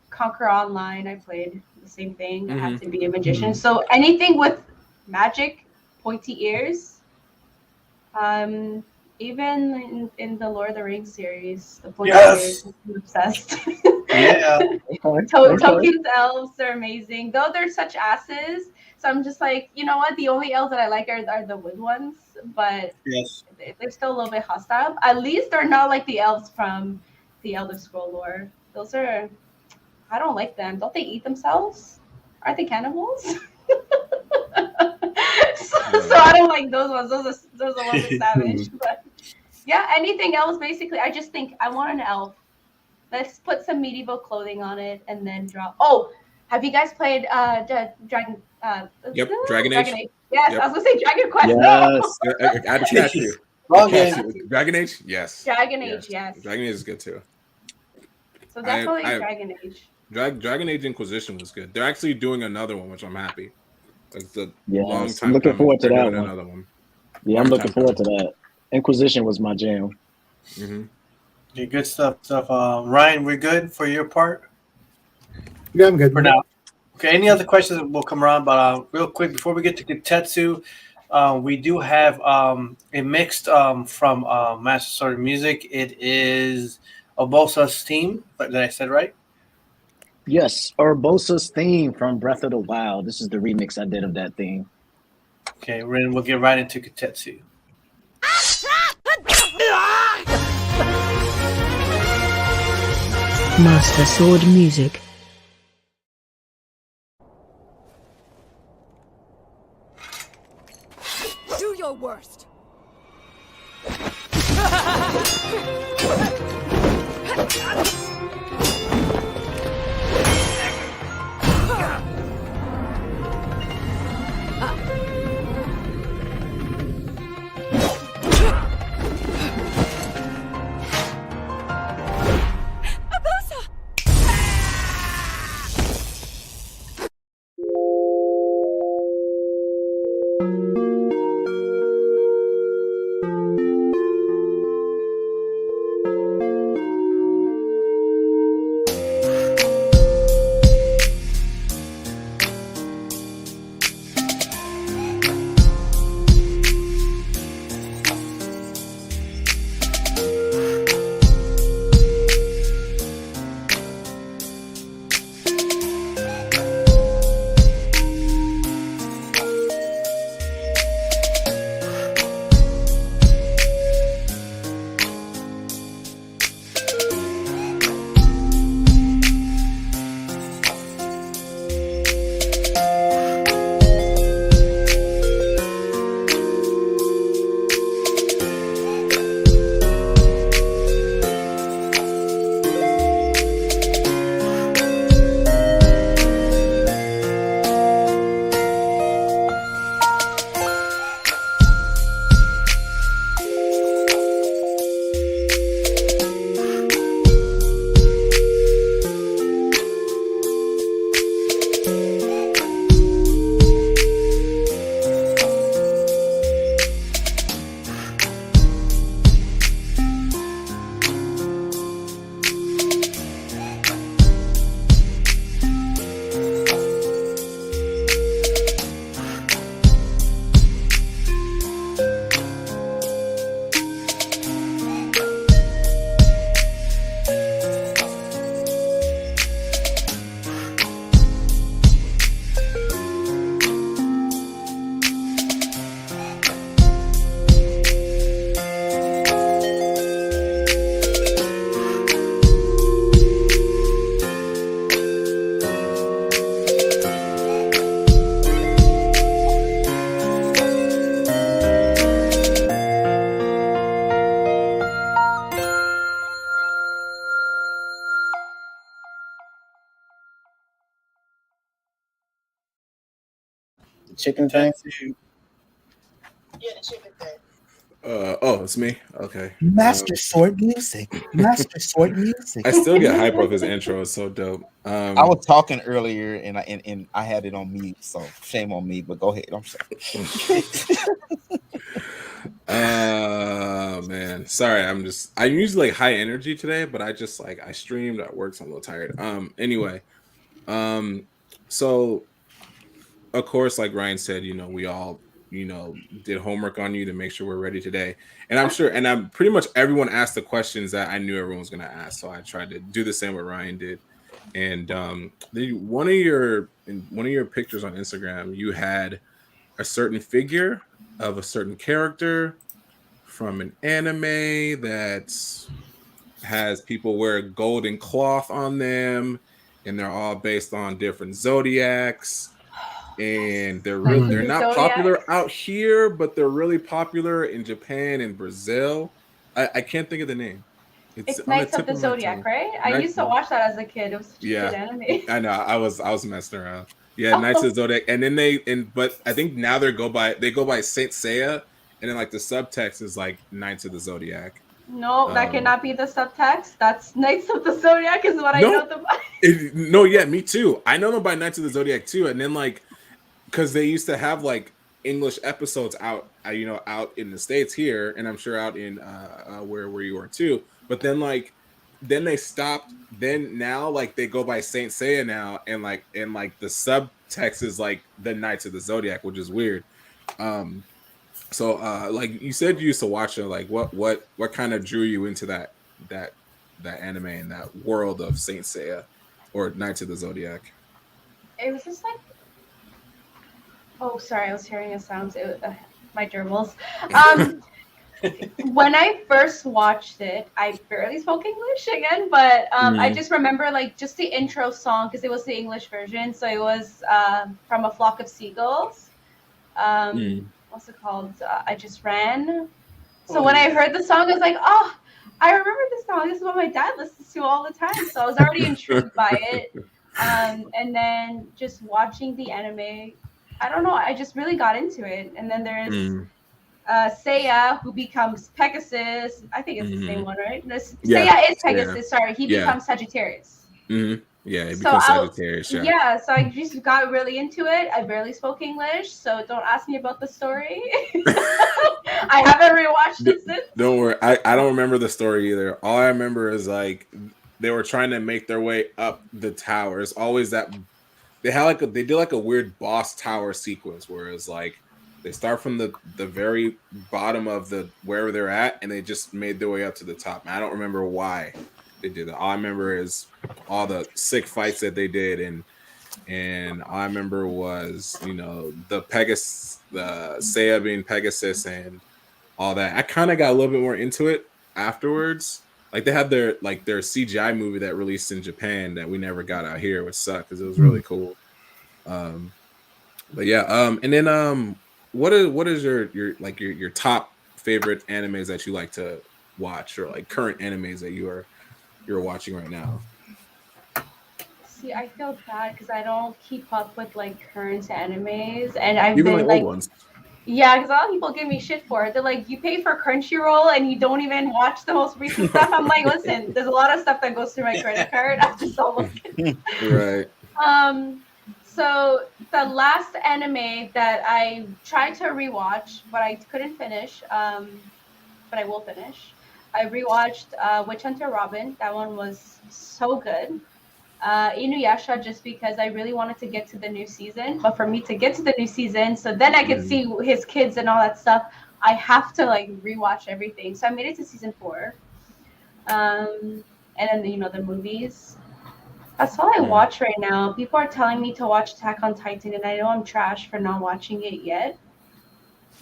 Conquer Online. I played the same thing. I had to be a magician. So anything with magic, pointy ears, even in the Lord of the Rings series, the pointy ears, I'm obsessed. Yeah. Tolkien's elves are amazing, though they're such asses. So I'm just like, you know what? The only elves that I like are the wood ones, but they're still a little bit hostile. At least they're not like the elves from the Elder Scroll lore. Those are, I don't like them. Don't they eat themselves? Aren't they cannibals? So I don't like those ones. Those are a little bit savage. But yeah, anything else, basically, I just think I want an elf. Let's put some medieval clothing on it and then draw. Oh, have you guys played Dragon? Dragon Age. Yes, I was gonna say Dragon Quest. Yes. No. I just catch you. Dragon Age. Yes. Dragon Age. Yes. Dragon Age is good too. So definitely Dragon Age. Dragon Age Inquisition was good. They're actually doing another one, which I'm happy. It's a long time. I'm looking forward to that one. Another one. Yeah, I'm looking forward to that. Inquisition was my jam. Yeah, good stuff. Ryan, we're good for your part? Yeah, I'm good for now. Okay, any other questions will come around, but real quick, before we get to KOTETSU, we do have a mixed from MasterSword Music. It is Urbosa's theme. Did I say it right? Yes, Urbosa's theme from Breath of the Wild. This is the remix I did of that theme. Okay, we'll get right into KOTETSU. MasterSword Music. Do your worst. The chicken thing? Yeah, the chicken thing. Oh, it's me. Okay. Master Sword music. Master Sword music. I still get hype off his intro. It's so dope. I was talking earlier and I had it on mute, so shame on me. But go ahead. I'm sorry. Man, sorry. I'm usually like high energy today, but I just like I streamed at work, so I'm a little tired. Anyway, so of course, like Ryan said, we all did homework on you to make sure we're ready today. And I'm pretty much everyone asked the questions that I knew everyone was going to ask. So I tried to do the same what Ryan did. And one of your pictures on Instagram, you had a certain figure of a certain character from an anime that has people wear golden cloth on them, and they're all based on different zodiacs. And they're not popular out here, but they're really popular in Japan and Brazil. I can't think of the name. It's Knights of the Zodiac, right? I used to watch that as a kid. It was such a good anime. I know. I was messing around. Yeah, Knights of the Zodiac, and then but I think now they go by Saint Seiya, and then like the subtext is like Knights of the Zodiac. No, that cannot be the subtext. That's Knights of the Zodiac is what I know them by. No, yeah, me too. I know them by Knights of the Zodiac too, and then like. Because they used to have like English episodes out in the States here, and I'm sure out in where you are too. But then they stopped. Then now like they go by Saint Seiya now, and like the subtext is like the Knights of the Zodiac, which is weird. So like you said, you used to watch it. Like what kind of drew you into that anime and that world of Saint Seiya or Knights of the Zodiac? It was just like. Oh, sorry, I was hearing a sound. My gerbils. When I first watched it, I barely spoke English again, but I just remember like just the intro song because it was the English version. So it was from A Flock of Seagulls. What's it called? I Just Ran. So when I heard the song, I was like, oh, I remember this song. This is what my dad listens to all the time. So I was already intrigued by it. And then just watching the anime, I don't know. I just really got into it. And then there's Seiya, who becomes Pegasus. I think it's the same one, right? Seiya is Pegasus. Yeah. Sorry, he becomes Sagittarius. Mm-hmm. Yeah, he becomes Sagittarius. So I just got really into it. I barely spoke English, so don't ask me about the story. I haven't rewatched it since. Don't worry. I don't remember the story either. All I remember is like they were trying to make their way up the tower. It's always that. They did like a weird boss tower sequence where it's like they start from the very bottom of the wherever they're at and they just made their way up to the top. And I don't remember why they did that. All I remember is all the sick fights that they did, and all I remember was the Seiya being Pegasus and all that. I kind of got a little bit more into it afterwards. Like they had their CGI movie that released in Japan that we never got out here, which sucked because it was really cool. But yeah, and then what is your top favorite animes that you like to watch, or like current animes that you're watching right now? See, I feel bad because I don't keep up with like current animes, and I've even been like old ones. Yeah, because a lot of people give me shit for it. They're like, you pay for Crunchyroll and you don't even watch the most recent stuff. I'm like, listen, there's a lot of stuff that goes through my credit card. I just don't look at it. Right. So the last anime that I tried to rewatch, but I couldn't finish, but I will finish. I rewatched Witch Hunter Robin. That one was so good. Inuyasha, just because I really wanted to get to the new season, but for me to get to the new season so then I could see his kids and all that stuff, I have to like rewatch everything. So I made it to season 4, and then the movies. That's all I watch right now. People are telling me to watch Attack on Titan, and I know I'm trash for not watching it yet.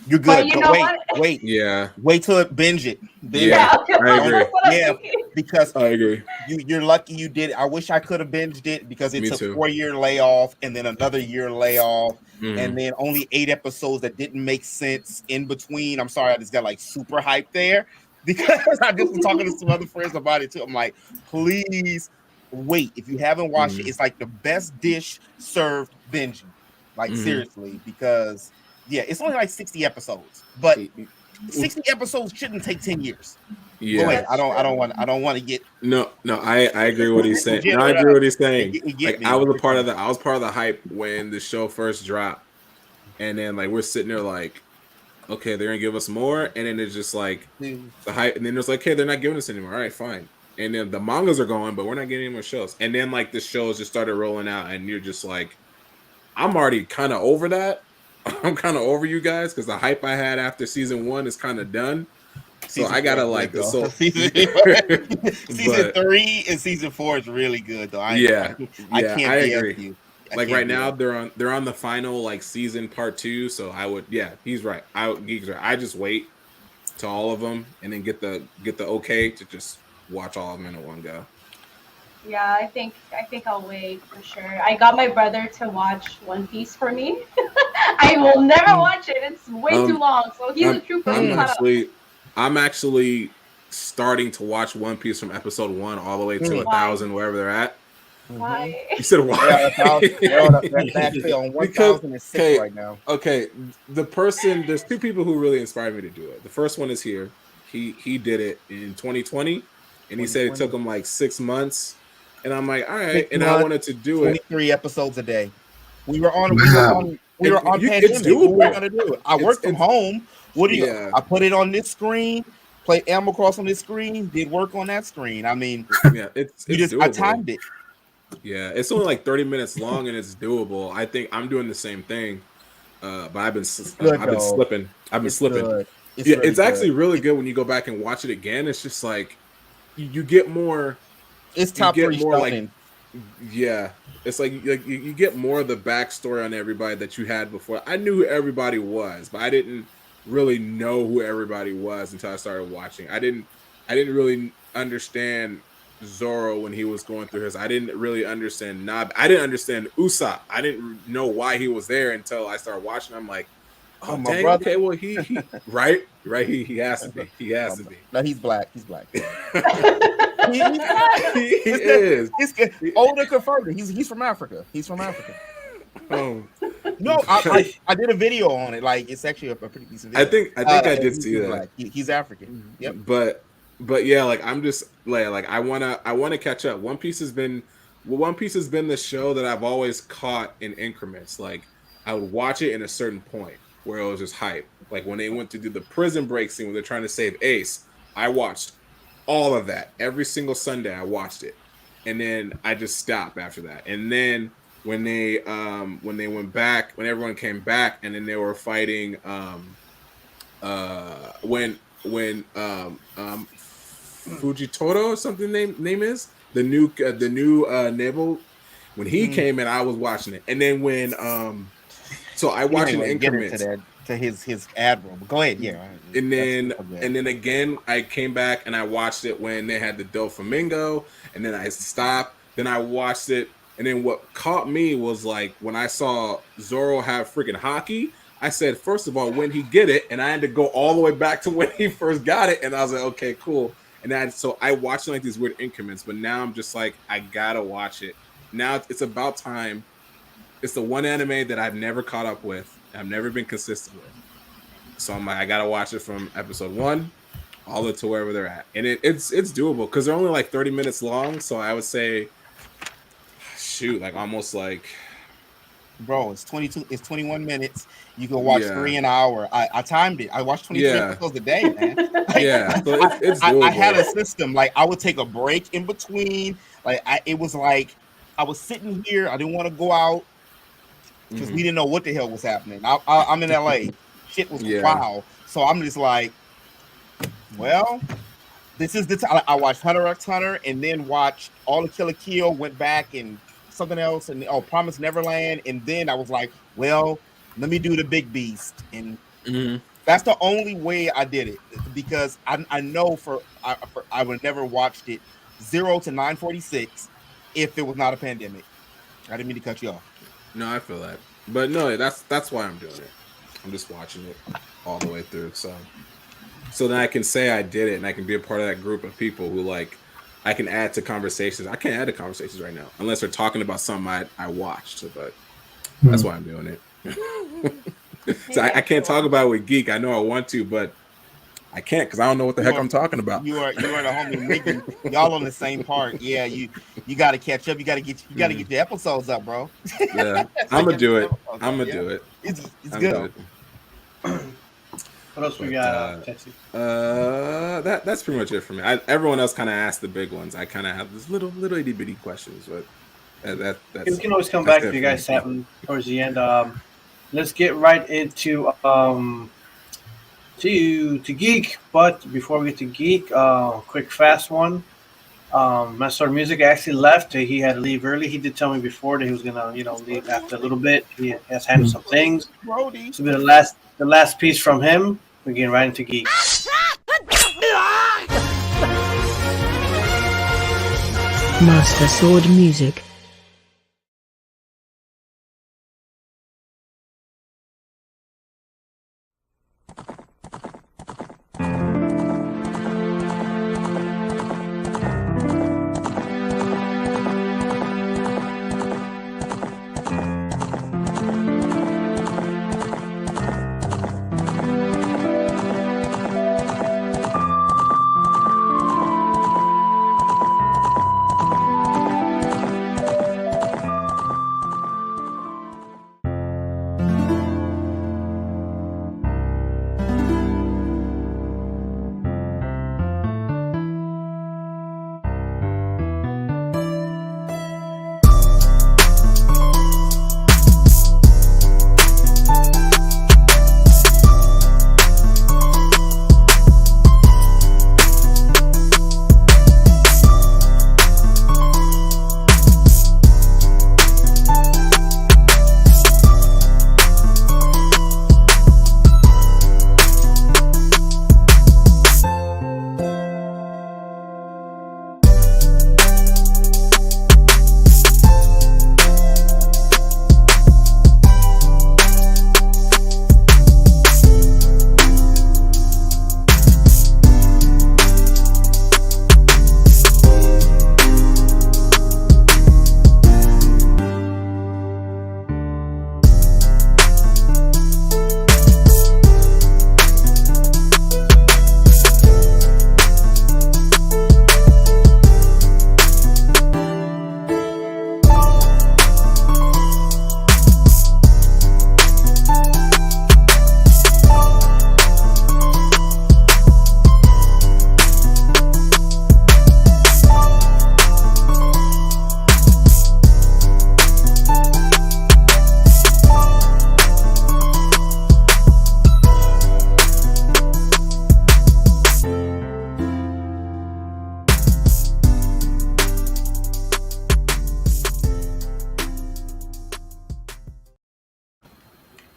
You're good. But wait. Yeah. Wait till it binge it. Yeah, I agree. Yeah, because I agree. You're lucky you did. I wish I could have binged it because it's a 4-year layoff and then another year layoff, and then only 8 episodes that didn't make sense in between. I'm sorry, I just got like super hyped there because I just was talking to some other friends about it too. I'm like, please wait. If you haven't watched it, it's like the best dish served binging. Like seriously, because it's only like 60 episodes, but 60 episodes shouldn't take 10 years. Yeah, go ahead. I don't want to get no. I agree what he's saying. No, I agree what he's saying. Like I was a part of the hype when the show first dropped, and then like we're sitting there like, okay, they're gonna give us more, and then it's just like the hype, and then it's like, okay, they're not giving us anymore. All right, fine. And then the mangas are going, but we're not getting any more shows. And then like the shows just started rolling out, and you're just like, I'm already kind of over that. I'm kind of over you guys because the hype I had after season 1 is kind of done. So I gotta like season 3 and season 4 is really good though. I agree. Like right now they're on the final like season part 2. So I would he's right. Geek's right. I just wait to all of them and then get the okay to just watch all of them in one go. Yeah, I think I'll wait for sure. I got my brother to watch One Piece for me. I will never watch it. It's way too long. So he's a trooper. I'm actually starting to watch One Piece from episode 1 all the way to 1,000, wherever they're at. Why? You said why? They're actually on 1,006 right now. Okay, there's 2 people who really inspired me to do it. The first one is here. He did it in 2020, and he said it took him like 6 months. And I'm like, all right, and I wanted to do 23 episodes a day. We were on pandemic. It's doable. What were we gonna do? I worked from home. What do you? I put it on this screen, play Animal Crossing on this screen, did work on that screen. I mean, I timed it. Yeah, it's only like 30 minutes long and it's doable. I think I'm doing the same thing, but I've been slipping. It's actually really good when you go back and watch it again. It's just like you get more. It's top 3 like. Yeah, it's like you get more of the backstory on everybody that you had before. I knew who everybody was, but I didn't really know who everybody was until I started watching. I didn't really understand Zoro when he was going through his. I didn't really understand Nab. I didn't understand Usopp. I didn't know why he was there until I started watching. I'm like, oh my dang, brother. Okay, well he right. He has to be. He has to be. No, he's black. He's black. he is. It's good. Older confirmed. He's from Africa. He's from Africa. Oh no, I did a video on it. Like it's actually a pretty decent video. I think I did see that. He's African. Yep. But yeah, like I'm just like I wanna catch up. One Piece has been the show that I've always caught in increments. Like I would watch it in a certain point where it was just hype. Like when they went to do the prison break scene where they're trying to save Ace, I watched all of that. Every single Sunday I watched it. And then I just stopped after that. And then when they went back, when everyone came back and then they were fighting Fujitoro or something name is the new Nebel, when he came in, I was watching it. And then when so I watched in increments to his admiral. Go ahead, yeah. And then again I came back and I watched it when they had the Doflamingo, and then I stopped. Then I watched it, and then what caught me was like when I saw Zoro have freaking hockey. I said, first of all, when he get it, and I had to go all the way back to when he first got it, and I was like, okay, cool. And so I watched like these weird increments, but now I'm just like, I gotta watch it. Now it's about time. It's the one anime that I've never caught up with. I've never been consistent with. So I'm like, I gotta watch it from episode 1 all the way to wherever they're at. And it's doable because they're only like 30 minutes long. So I would say, shoot, like almost like, bro, it's 21 minutes. You can watch 3 an hour. I timed it. I watched 23 episodes a day, man. Like, so it's doable. I had a system. Like I would take a break in between. Like it was like I was sitting here. I didn't want to go out because we didn't know what the hell was happening. I'm in LA. Shit was wild. So I'm just like, well, this is the time. I watched Hunter x Hunter and then watched all the Kill la Kill. Went back and something else and Promised Neverland, and then I was like, well, let me do the Big Beast, and that's the only way I did it because I know I would never watched it 0 to 946 if it was not a pandemic. I didn't mean to cut you off. No, I feel that, but no, that's why I'm doing it. I'm just watching it all the way through, so then I can say I did it, and I can be a part of that group of people who like. I can add to conversations. I can't add to conversations right now unless they're talking about something I watched. But that's why I'm doing it. So I can't talk about it with Geek. I know I want to, but I can't because I don't know what the heck I'm talking about. You are the homie Mickey. Y'all on the same part. Yeah, you got to catch up. You got to get your episodes up, bro. Yeah, I'm gonna do it. I'm gonna do it. It's good. What else we got? That's pretty much it for me. Everyone else kind of asked the big ones. I kind of have this little itty bitty questions, but that's. We can always come back if you guys have them towards the end. Let's get right into to Geek. But before we get to Geek, quick fast one. Master Music actually left. He had to leave early. He did tell me before that he was gonna, leave after a little bit. He has handled some things. This will be the last piece from him. We're getting right into Geek. Master Sword Music.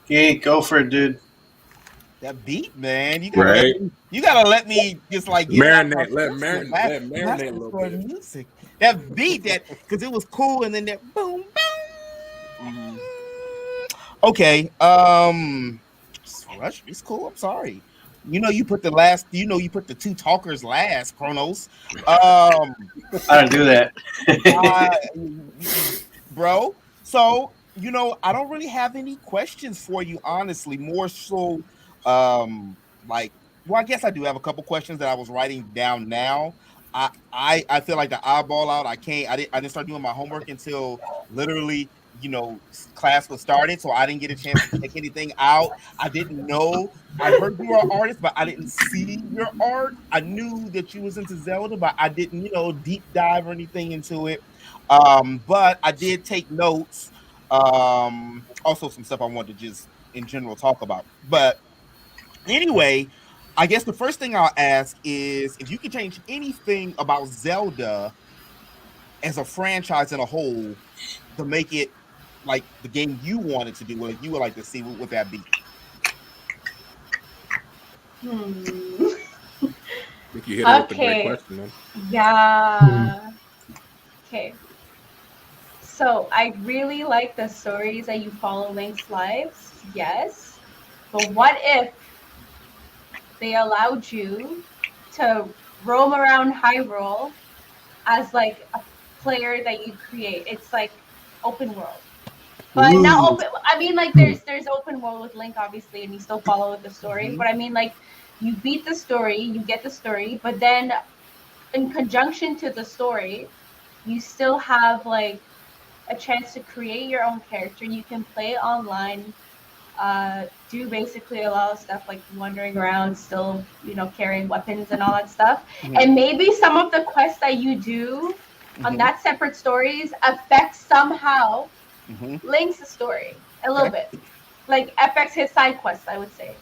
Yeah, go for it, dude. That beat, man. You Right. gotta let me just like get Marinate. Let marinate a little bit. music. That beat, because it was cool, and then that boom, boom. Okay. Rush, it's cool. I'm sorry. You put the two talkers last, Chronos. I don't do that. Bro. So, I don't really have any questions for you, honestly. More so, I guess I do have a couple questions that I was writing down now. I feel like the eyeball out. I didn't start doing my homework until literally, class was started, so I didn't get a chance to check anything out. I didn't know. I heard you were an artist, but I didn't see your art. I knew that you was into Zelda, but I didn't, deep dive or anything into it. But I did take notes. Also some stuff I wanted to just in general talk about. But anyway, I guess the first thing I'll ask is if you could change anything about Zelda as a franchise in a whole to make it like the game you wanted to do, what you would like to see, what would that be? I think you hit it with a great question, man. Yeah. Okay. So I really like the stories that you follow Link's lives, yes. But what if they allowed you to roam around Hyrule as like a player that you create? It's like open world. But now, Ooh. I mean, like there's open world with Link, obviously, and you still follow with the story. Mhm. But I mean, like you beat the story, you get the story, but then in conjunction to the story, you still have like a chance to create your own character. You can play online, do basically a lot of stuff like wandering around, still carrying weapons and all that stuff. And maybe some of the quests that you do on that separate stories affect somehow Link's story a little bit, like affects his side quests. I would say,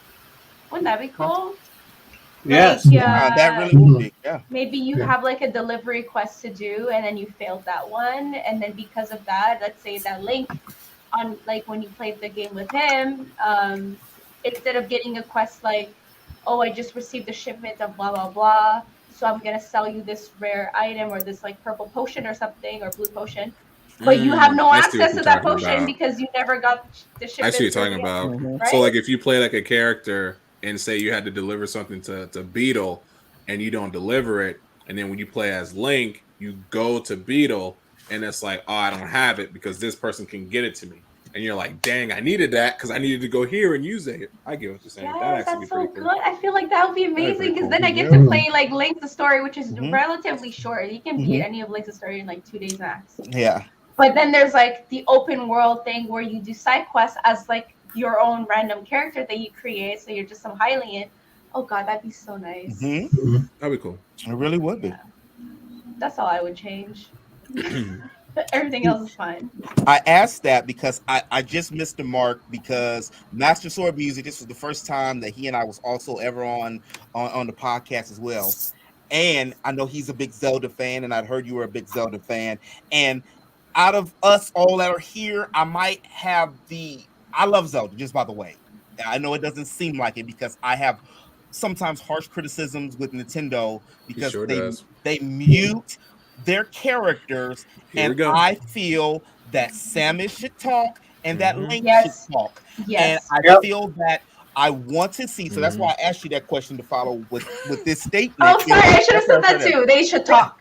wouldn't that be cool? Yes. Like, that really would be. Yeah. maybe you have like a delivery quest to do, and then you failed that one, and then because of that, let's say that Link, on like when you played the game with him, instead of getting a quest like, oh, I just received a shipment of blah blah blah, so I'm gonna sell you this rare item or this like purple potion or something or blue potion, but you have no I see what access you're to that talking potion about. because you never got the I shipment. see what you're talking about. Right? So, like, if you play like a character and say you had to deliver something to Beetle, and you don't deliver it, and then when you play as Link, you go to Beetle, and it's like, oh, I don't have it because this person can get it to me, and you're like, dang, I needed that because I needed to go here and use it. I get what you're saying. That Yes, actually that's be pretty so cool. good. I feel like that would be That'd be amazing pretty because cool. then I get to play like Link the Story, which is relatively short. You can beat Mhm. any of Link's Story in like 2 days max. Yeah. But then there's like the open world thing where you do side quests as like your own random character that you create. So you're just some Hylian. Oh god, that'd be so nice. Mhm. That'd be cool. It really would be. That's all I would change. Everything else is fine. I asked that because I just missed the mark because Master Sword Music, this was the first time that he and I was also ever on the podcast as well. And I know he's a big Zelda fan, and I'd heard you were a big Zelda fan. And out of us all that are here, I might have I love Zelda, just by the way. I know it doesn't seem like it because I have sometimes harsh criticisms with Nintendo because sure does. they mute their characters, Here and we go. I feel that Samus should talk and that Link Yes. should talk. Yes. And I feel that I want to see. So that's why I asked you that question to follow with this statement. Oh, sorry, I should have said that too. They should talk.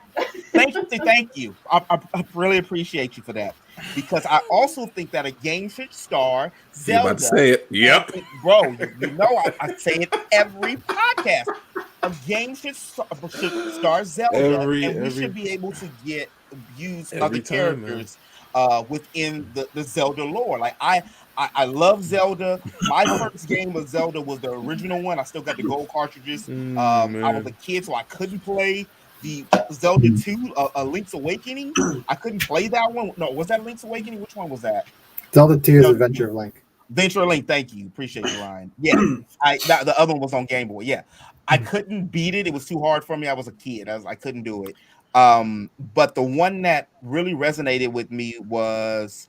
Thank you. I really appreciate you for that because I also think that a game should star Zelda. You about to say it? Yep. And, bro, you know I say it every podcast. A game should star Zelda, and we should be able to use other characters within the Zelda lore. Like I love Zelda. My first game of Zelda was the original one. I still got the gold cartridges. I was a kid, so I couldn't play the Zelda 2, Link's Awakening. I couldn't play that one. No, was that Link's Awakening? Which one was that? Zelda 2 is Adventure of Link. Adventure of Link. Thank you. Appreciate you, Ryan. Yeah, the other one was on Game Boy. Yeah, I couldn't beat it. It was too hard for me. I was a kid. I couldn't do it. But the one that really resonated with me was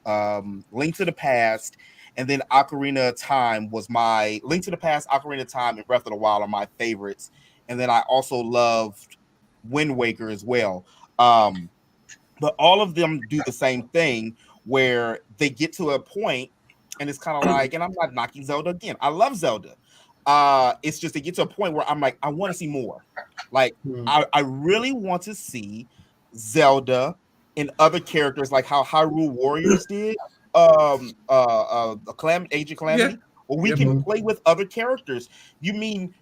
Link to the Past, and then Ocarina of Time was my Link to the Past, Ocarina of Time, and Breath of the Wild are my favorites. And then I also loved Wind Waker as well. But all of them do the same thing where they get to a point and it's kind of like, and I'm not knocking Zelda again. I love Zelda. It's just they get to a point where I'm like, I want to see more. Like, I really want to see Zelda and other characters like how Hyrule Warriors did. Age of Calamity. Or we can play with other characters. You mean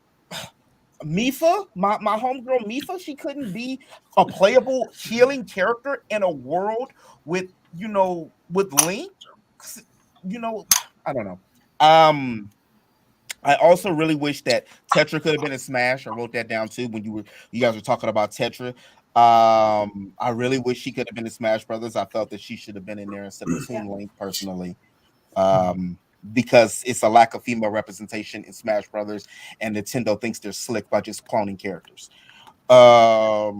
Mifa, my homegirl Mifa, she couldn't be a playable healing character in a world with with Link. I don't know. I also really wish that Tetra could have been in Smash. I wrote that down too when you guys were talking about Tetra. I really wish she could have been in Smash Brothers. I felt that she should have been in there instead of Toon Link personally. Because it's a lack of female representation in Smash Brothers, and Nintendo thinks they're slick by just cloning characters. I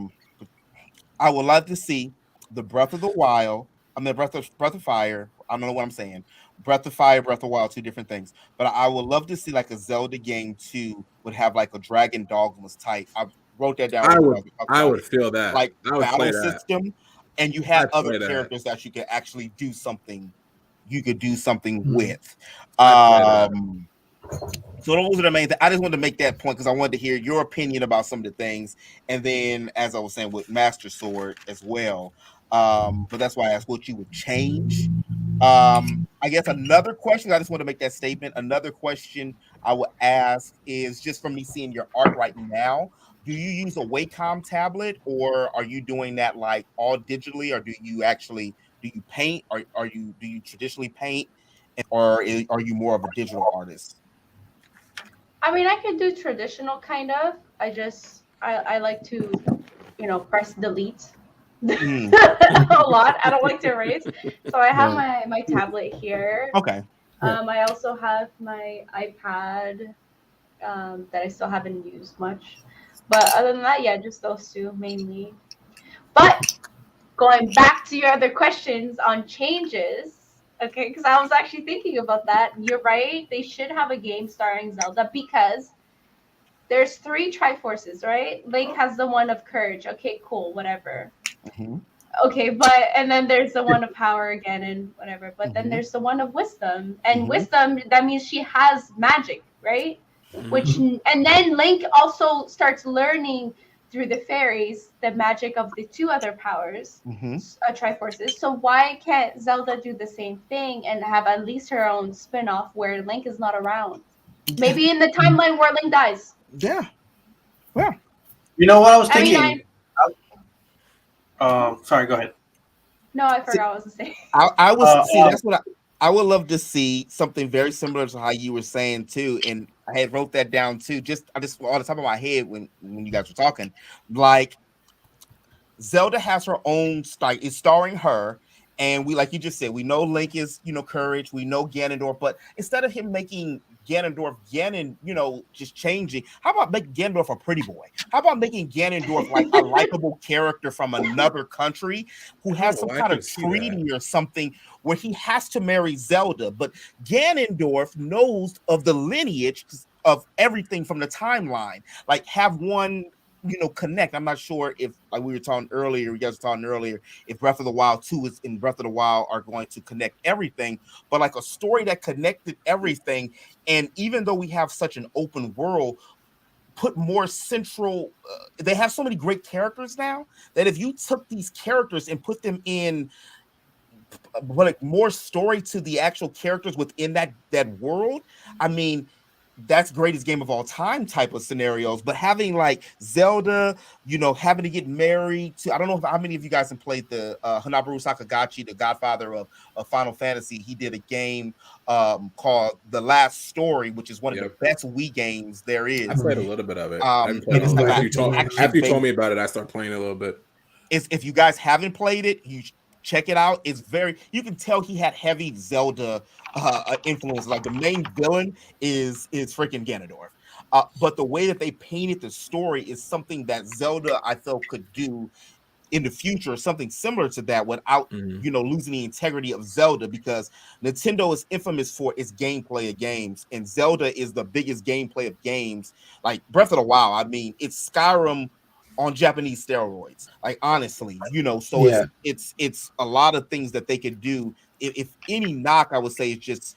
would love to see the Breath of Fire. I don't know what I'm saying. Breath of Fire, Breath of Wild, two different things. But I would love to see like a Zelda game 2 would have like a Dragon Dogmas type. I wrote that down. I would feel that. Like I would battle play that. system, and you have other characters that you could actually do something. You could do something with. So those are the main things. I just wanted to make that point because I wanted to hear your opinion about some of the things, and then as I was saying with Master Sword as well. But that's why I asked what you would change. I guess another question, I just want to make that statement. Another question I would ask is just from me seeing your art right now. Do you use a Wacom tablet, or are you doing that like all digitally, or do you paint, or do you traditionally paint, or are you more of a digital artist? I mean, I can do traditional kind of. I like to, press delete a lot. I don't like to erase. So I have my tablet here. Okay. I also have my iPad that I still haven't used much. But other than that, yeah, just those two mainly. But going back to your other questions on changes, okay, because I was actually thinking about that. You're right. They should have a game starring Zelda because there's 3 Triforces, right? Link has the one of courage. Okay, cool, whatever. Mm-hmm. Okay, and then there's the one of power again and whatever. But then there's the one of wisdom. And wisdom, that means she has magic, right? And then Link also starts learning through the fairies the magic of the 2 other powers, Triforces. So why can't Zelda do the same thing and have at least her own spin-off where Link is not around? Maybe in the timeline where Link dies. Yeah. You know what I was thinking? Sorry, go ahead. No, I forgot what I was saying. I was see. That's what I would love to see, something very similar to how you were saying too, and I had wrote that down too. I just all the top of my head when you guys were talking, like Zelda has her own style. It's starring her, and we, like you just said, we know Link is courage. We know Ganondorf, but instead of him making Ganon, just changing. How about making Ganondorf a pretty boy? How about making Ganondorf like a likable character from another country who has some kind of treaty or something where he has to marry Zelda, but Ganondorf knows of the lineage of everything from the timeline. Like have one, connect. I'm not sure if, like we were talking earlier, you guys were talking earlier, if Breath of the Wild 2 and Breath of the Wild are going to connect everything, but like a story that connected everything. And even though we have such an open world, put more central, they have so many great characters now that if you took these characters and put them in like more story to the actual characters within that world, I mean, that's greatest game of all time type of scenarios. But having like Zelda, having to get married to, I don't know how many of you guys have played the Hanabaru Sakagachi, the godfather of Final Fantasy. He did a game called The Last Story, which is one of the best Wii games there is. I played a little bit of it. After you told me about it, I started playing a little bit. If you guys haven't played it, you check it out. It's you can tell he had heavy Zelda influence. Like the main villain is freaking Ganondorf. But the way that they painted the story is something that Zelda, I felt, could do in the future, something similar to that without losing the integrity of Zelda, because Nintendo is infamous for its gameplay of games, and Zelda is the biggest gameplay of games. Like Breath of the Wild, I mean, it's Skyrim on Japanese steroids, like honestly, so it's a lot of things that they could do. If any knock, I would say, is just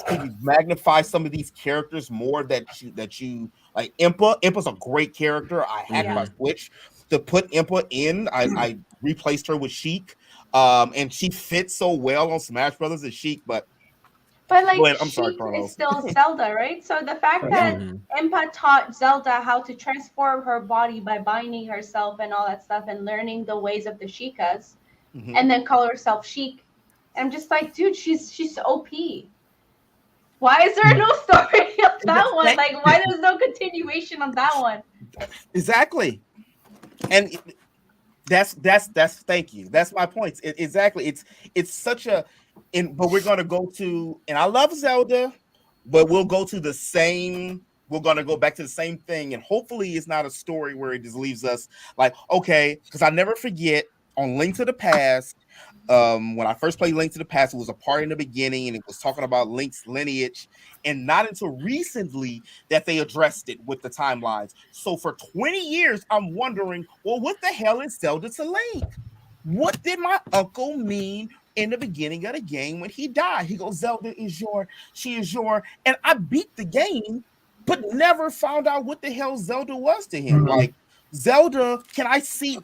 can you magnify some of these characters more that you like. Impa's a great character. I had my Switch to put Impa in. I replaced her with Sheik, and she fits so well on Smash Brothers as Sheik, but like Sheik is still Zelda, right? So the fact that Impa taught Zelda how to transform her body by binding herself and all that stuff and learning the ways of the Sheikahs, and then call herself Sheik, I'm just like, dude, she's OP. Why is there no story of that one? Like, why there's no continuation on that one? Exactly, and that's thank you. That's my point. Exactly. It's such a. But we're gonna go to, and I love Zelda, but we'll go to the same. We're gonna go back to the same thing, and hopefully, it's not a story where it just leaves us like, okay, because I never forget on Link to the Past. When I first played Link to the Past, it was a part in the beginning, and it was talking about Link's lineage, and not until recently that they addressed it with the timelines. So for 20 years, I'm wondering, well, what the hell is Zelda to Link? What did my uncle mean in the beginning of the game when he died? He goes, Zelda is she is your, and I beat the game, but never found out what the hell Zelda was to him. Like, Zelda, can I see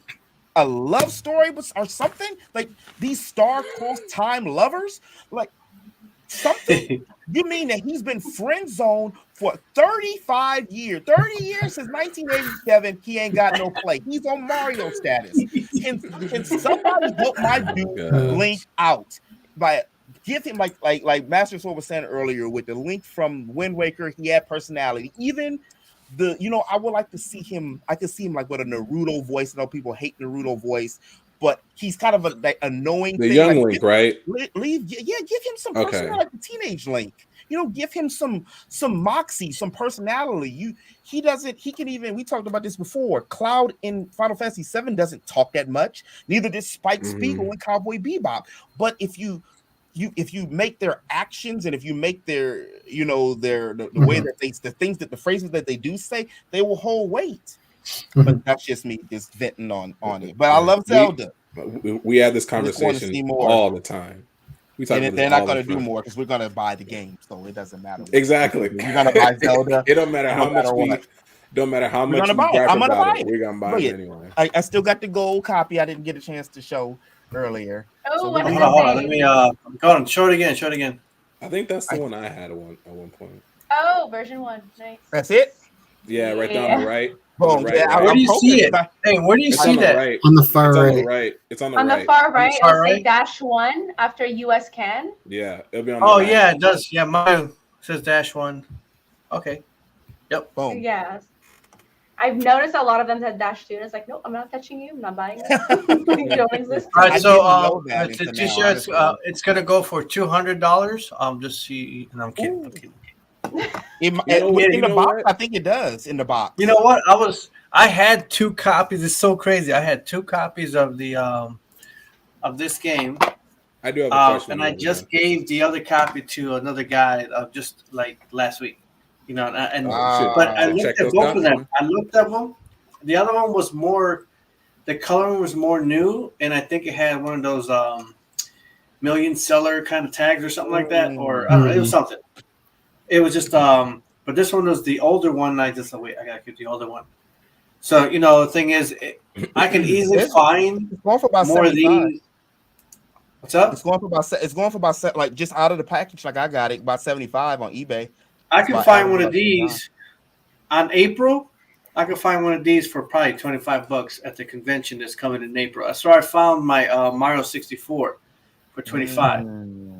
a love story or something? Like these star-crossed time lovers? Like something? You mean that he's been friend zoned for 35 years? 30 years since 1987. He ain't got no play. He's on Mario status. Can somebody help my dude Link out? Give him like Master Sword was saying earlier with the Link from Wind Waker. He had personality. Even I would like to see him. I could see him like with a Naruto voice. I know people hate Naruto voice, but he's kind of a annoying. The young Link, right? Give him some personality, like the teenage Link. Give him some moxie, some personality. He can even. We talked about this before. Cloud in Final Fantasy VII doesn't talk that much. Neither did Spike Spiegel in Cowboy Bebop. But if you make their actions and if you make their the way that the phrases that they do say, they will hold weight. But that's just me just venting on it. But I love Zelda. We have this conversation all the time. And they're not going to do more because we're going to buy the game, so it doesn't matter. Exactly. We're going to buy Zelda. It don't matter how much I'm going to buy it. I'm going to buy it. We're going to buy it anyway. I still got the gold copy. I didn't get a chance to show earlier. Oh, so hold on. Let me go on. Show it again. I think that's the one I had at one point. Oh, version 1. Nice. That's it? Yeah, right down on the right. Boom. Right, right. Where do you see it? Hey, where do you see that? Right. On the far right. It's on the right. On the far right, it'll say -1 after US can. Yeah, it'll be on the right. Yeah, it does. Yeah, mine says -1. Okay. Yep. Boom. Yeah. I've noticed a lot of them had -2, and it's like, nope, I'm not touching you. I'm not buying it. You don't exist. All right, so it's gonna go for $200. Just see, and I'm kidding. In the box, I think it does. In the box, you know what? I had 2 copies. It's so crazy. I had 2 copies of the of this game. I do have a question, and I just gave the other copy to another guy just like last week. But I looked at both of them. I looked at them. The other one was more. The coloring was more new, and I think it had one of those million seller kind of tags or something like that, or I don't know. It was something. It was just but this one was the older one. I gotta get the older one. So the thing is, I can easily find more of these. What's up? It's going for about like just out of the package. Like I got it about 75 on eBay. I can find one of these on April. I can find one of these for probably $25 at the convention that's coming in April. So I found my Mario 64 for $25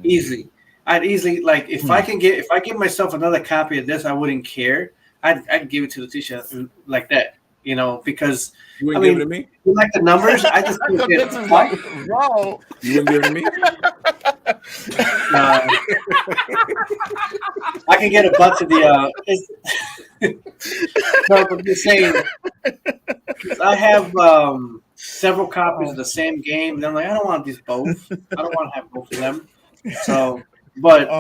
easily. I'd easily if I give myself another copy of this, I wouldn't care. I'd give it to Letitia like that, because you wouldn't give it to me. You like the numbers? I just bro. You wouldn't give it to me. I can get a bunch of the. No, but just saying. I have several copies of the same game, and I'm like, I don't want these both. I don't want to have both of them. So. But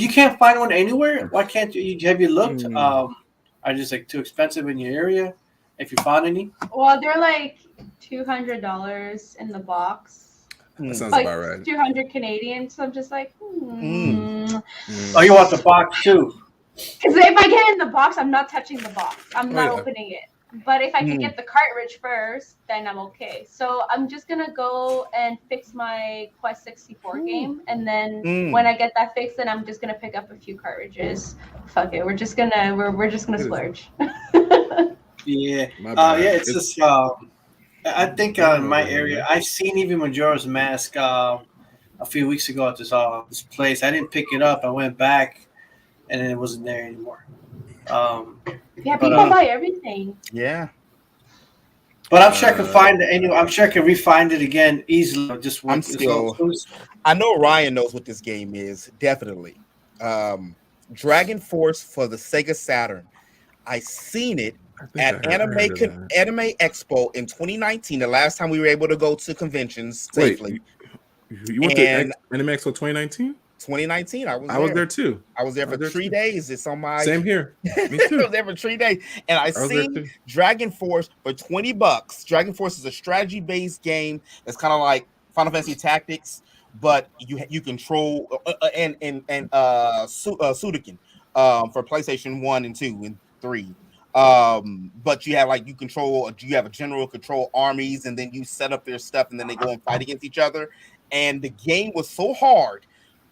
you can't find one anywhere. Why can't you? Have you looked? Are just too expensive in your area? If you found any? Well, they're like $200 in the box. That sounds about right. 200 Canadian. So I'm just like, Oh, you want the box too? Because if I get in the box, I'm not touching the box. I'm not opening it. But if I can get the cartridge first, then I'm okay. So I'm just gonna go and fix my Quest 64 game, and then when I get that fixed, then I'm just gonna pick up a few cartridges. Fuck it, we're just gonna splurge. Yeah, it's just I think in my area, I've seen even Majora's Mask a few weeks ago at this place. I didn't pick it up. I went back, and it wasn't there anymore. People buy everything. Yeah. But I'm sure I can find it anyway. I'm sure I can re-find it again easily. I know Ryan knows what this game is. Definitely. Dragon Force for the Sega Saturn. I seen it at Anime Expo in 2019. The last time we were able to go to conventions safely. You went to Anime Expo 2019? 2019, I was there too. I was there for 3 days. It's on my same here. Me too. I was there for 3 days, and I seen Dragon Force for $20. Dragon Force is a strategy-based game. It's kind of like Final Fantasy Tactics, but you control Sudoku for PlayStation 1 and 2 and 3. But you have you have a general control armies, and then you set up their stuff, and then they go and fight against each other. And the game was so hard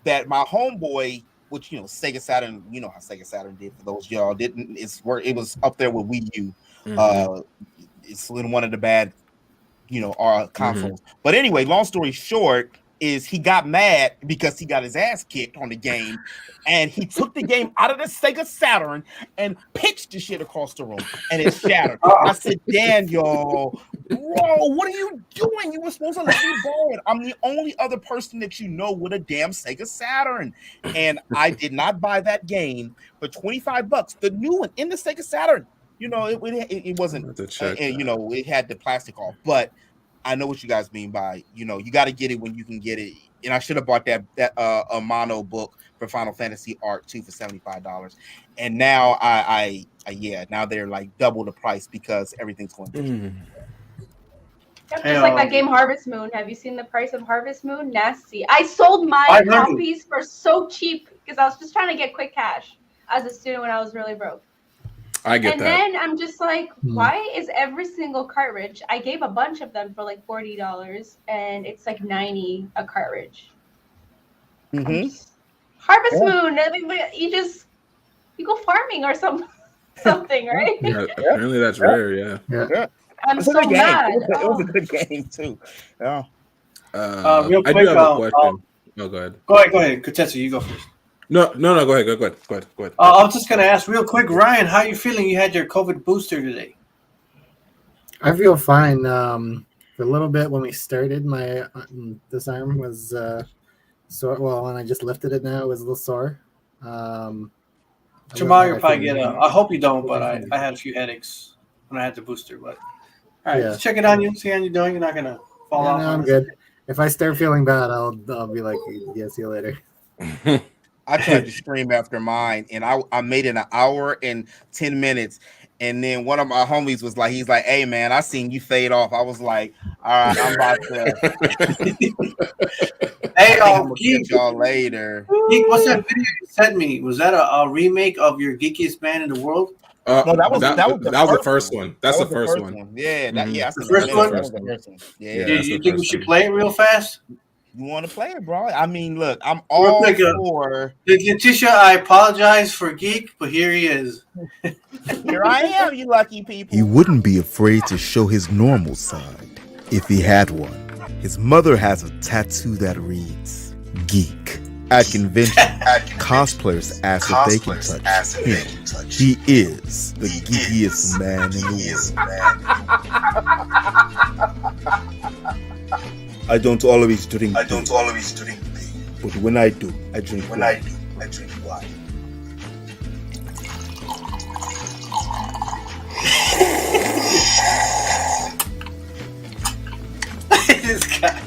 that my homeboy, which Sega Saturn, you know how Sega Saturn did for those y'all didn't, it's where it was up there with Wii U. It's one of the bad, consoles. But anyway, long story short, is he got mad because he got his ass kicked on the game, and he took the game out of the Sega Saturn and pitched the shit across the room, and it shattered. I said, Daniel, bro, what are you doing? You were supposed to let me borrow it. I'm the only other person that you know with a damn Sega Saturn, and I did not buy that game for $25. The new one in the Sega Saturn. It wasn't, it had the plastic off, but I know what you guys mean by, you got to get it when you can get it. And I should have bought that mono book for Final Fantasy Art 2 for $75. And now now they're like double the price because everything's going down. Just like that game Harvest Moon. Have you seen the price of Harvest Moon? Nasty. I sold my copies for so cheap because I was just trying to get quick cash as a student when I was really broke. I get that. And then I'm just like, why is every single cartridge? I gave a bunch of them for like $40, and it's like $90 a cartridge. Harvest Moon. I mean, you go farming or something, right? Yeah, apparently that's rare. Yeah. I'm so mad. It was a good game too. Yeah. Real quick, I do have a question. No, go ahead. Go ahead. KOTETSU, you go first. No. Go ahead. I was just gonna ask real quick, Ryan, how you feeling? You had your COVID booster today. I feel fine. For a little bit when we started, my this arm was sore. Well, when I just lifted it now, it was a little sore. Jamal, you'll probably get I hope you don't, but I had a few headaches when I had the booster. But all right, let's check it on you. See how you're doing. You're not gonna fall off. No, I'm good. If I start feeling bad, I'll be like, yeah, see you later. I tried to stream after mine, and I made it an hour and 10 minutes. And then one of my homies was like, he's like, hey, man, I seen you fade off. I was like, all right, I'm about to. Hey, I'll get y'all later. Geek, what's that video you sent me? Was that a remake of your Geekiest Man in the World? No, that was the first one. That's the first one. Yeah, the first one. Yeah. You think we should play it real fast? You want to play it, bro? I mean, look, I'm all for. Letitia, I apologize for Geek, but here he is. Here I am, you lucky people. He wouldn't be afraid to show his normal side if he had one. His mother has a tattoo that reads Geek. At convention, cosplayers ask if they can touch him. He is the geekiest man in the world. I don't always drink beer, but when I do, I drink wine. This guy.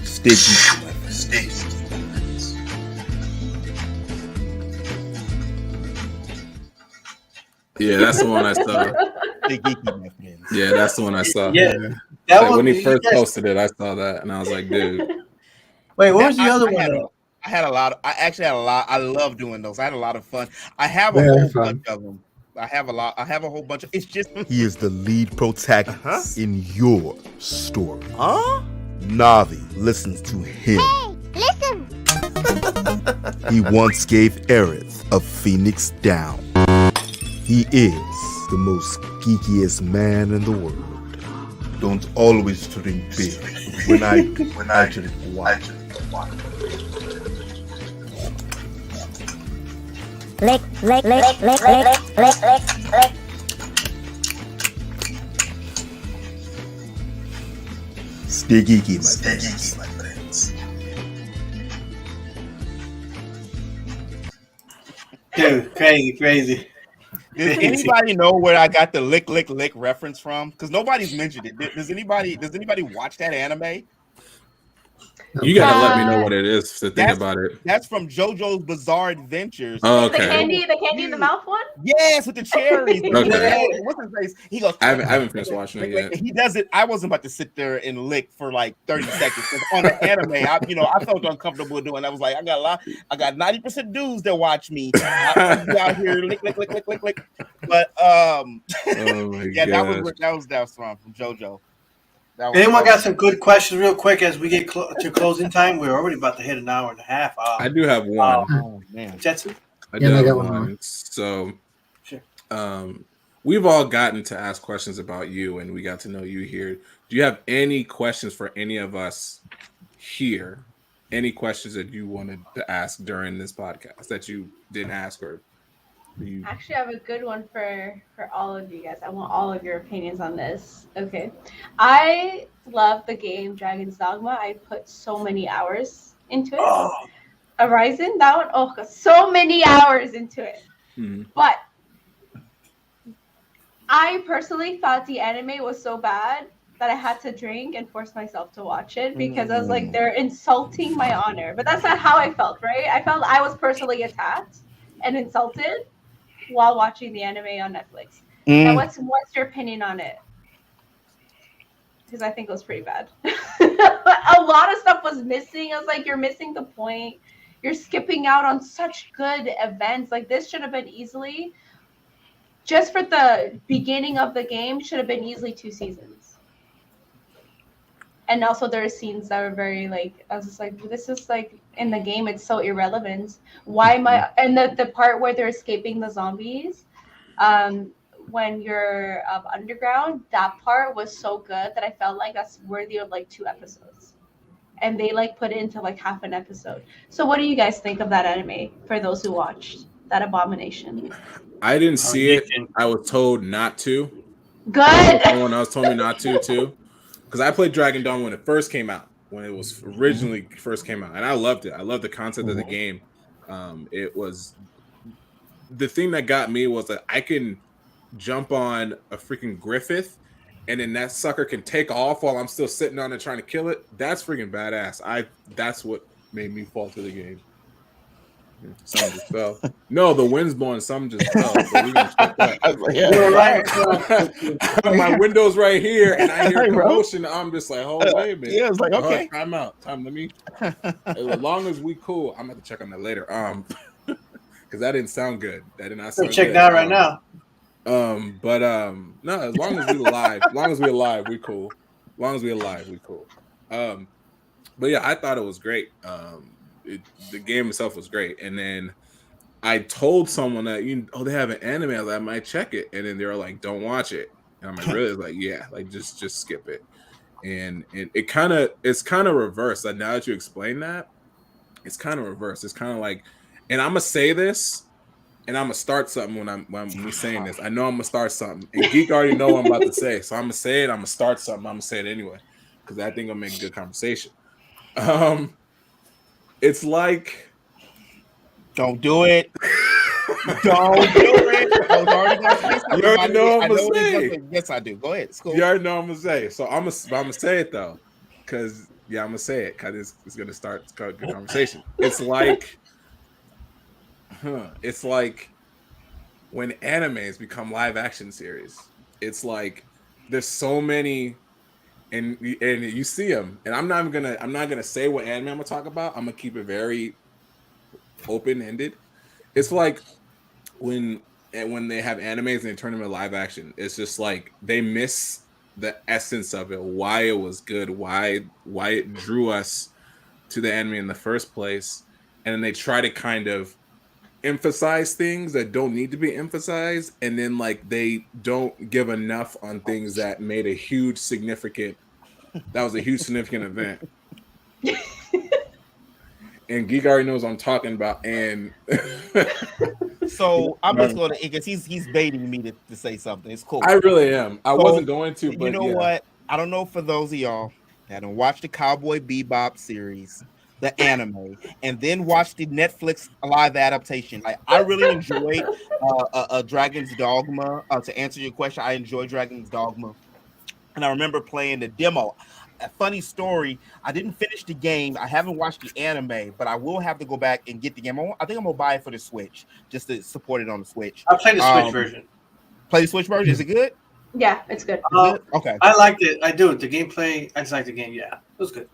Stay geeky, my friend. Stay geeky. Yeah, that's the one I saw. Stay geeky, my friend. Yeah, that's the one I saw. Yeah. Like when he first posted it, I saw that, and I was like, dude. Wait, what was the other one? I had a lot. I actually had a lot. I love doing those. I had a lot of fun. I have a whole bunch of them. I have a whole bunch of. It's just. He is the lead protagonist in your story. Navi listens to him. Hey, listen! He once gave Aerith a Phoenix down. He is the most geekiest man in the world. Don't always drink beer. When I drink wine. Lick. Stay geeky, my friends. Dude, crazy. Does anybody know where I got the lick reference from? Because nobody's mentioned it. Does anybody watch that anime? You gotta let me know what it is to think about it. That's from JoJo's Bizarre Adventures. Oh, The candy in the mouth one? Yes, with the cherries. Okay. What's his face? He goes. I haven't finished watching it yet. He does it. I wasn't about to sit there and lick for like 30 seconds. On the anime, I felt uncomfortable doing. I was like, I got 90% dudes that watch me. I be out here lick. But oh my yeah, gosh. that was from JoJo. Anyone got some good questions real quick as we get to closing time? We're already about to hit an hour and a half. I do have one. Oh man, Tetsu? I got one. So, sure. We've all gotten to ask questions about you, and we got to know you here. Do you have any questions for any of us here? Any questions that you wanted to ask during this podcast that you didn't ask, or you? Actually, I have a good one for all of you guys. I want all of your opinions on this. Okay. I love the game Dragon's Dogma. I put so many hours into it. Horizon, that one, so many hours into it. Mm-hmm. But I personally thought the anime was so bad that I had to drink and force myself to watch it because I was like, they're insulting my honor. But that's not how I felt, right? I felt I was personally attacked and insulted while watching the anime on Netflix. Now, what's your opinion on it? Because I think it was pretty bad. A lot of stuff was missing. I was like, you're missing the point. You're skipping out on such good events. Like, this should have been easily, just for the beginning of the game, should have been easily 2 seasons. And also there are scenes that were very like, I was just like, this is like, in the game, it's so irrelevant. Why am I, and the part where they're escaping the zombies, when you're underground, that part was so good that I felt like that's worthy of like 2 episodes. And they like put it into like half an episode. So what do you guys think of that anime for those who watched that abomination? I didn't see it. I was told not to. Good. Someone else told me not to too. Because I played Dragon Dawn when it first came out, when it was originally first came out, and I loved it. I loved the concept of the game. It was the thing that got me was that I can jump on a freaking Griffith, and then that sucker can take off while I'm still sitting on it trying to kill it. That's freaking badass. That's what made me fall to the game. Something just fell. No, the wind's blowing. Something just fell. So we gonna check that. My window's right here, and I hear commotion. I'm just like, hold wait a minute. Yeah, it's like, okay, time out. Let me. As long as we cool, I'm gonna have to check on that later. Because that didn't sound good. That did not sound good. Check that right now. No, as long as we alive, we cool. As long as we alive, we cool. But yeah, I thought it was great. The game itself was great, and then I told someone that they have an anime. I was like, I might check it, and then they were like, "Don't watch it." And I'm like, "Really?" Like, yeah, like just skip it. And it's kind of reversed. Like, now that you explain that, it's kind of reversed. It's kind of like, and I'm gonna say this, and I'm gonna start something when we saying this. I know I'm gonna start something, and Geek already know what I'm about to say, so I'm gonna say it. I'm gonna start something. I'm gonna say it anyway because I think it'll make a good conversation. It's like, don't do it. Don't do it. I was already going to say something. You already know what I'm gonna say. Yes, I do. Go ahead. It's cool. You already know what I'm gonna say. So I'm gonna say it though, because I'm gonna say it because it's gonna start a good conversation. It's like, when animes become live action series. It's like there's so many. And you see them, and I'm not gonna say what anime I'm gonna talk about. I'm gonna keep it very open ended. It's like when they have animes and they turn them into live action. It's just like they miss the essence of it, why it was good, why it drew us to the anime in the first place, and then they try to kind of emphasize things that don't need to be emphasized, and then like they don't give enough on things that made a huge significant event. And Geek already knows what I'm talking about. And so I'm just going to, because he's baiting me to say something. It's cool. I really am. I wasn't going to, but you know what? I don't know, for those of y'all that don't watch the Cowboy Bebop series, the anime, and then watch the Netflix live adaptation. Like, I really enjoyed Dragon's Dogma. To answer your question, I enjoyed Dragon's Dogma, and I remember playing the demo. a funny story. I didn't finish the game. I haven't watched the anime, but I will have to go back and get the game. I think I'm gonna buy it for the Switch just to support it on the Switch. I played the Switch version. Play the Switch version. Is it good? Yeah, it's good. Okay. I liked it. I do. The gameplay, I just like the game. Yeah, it was good.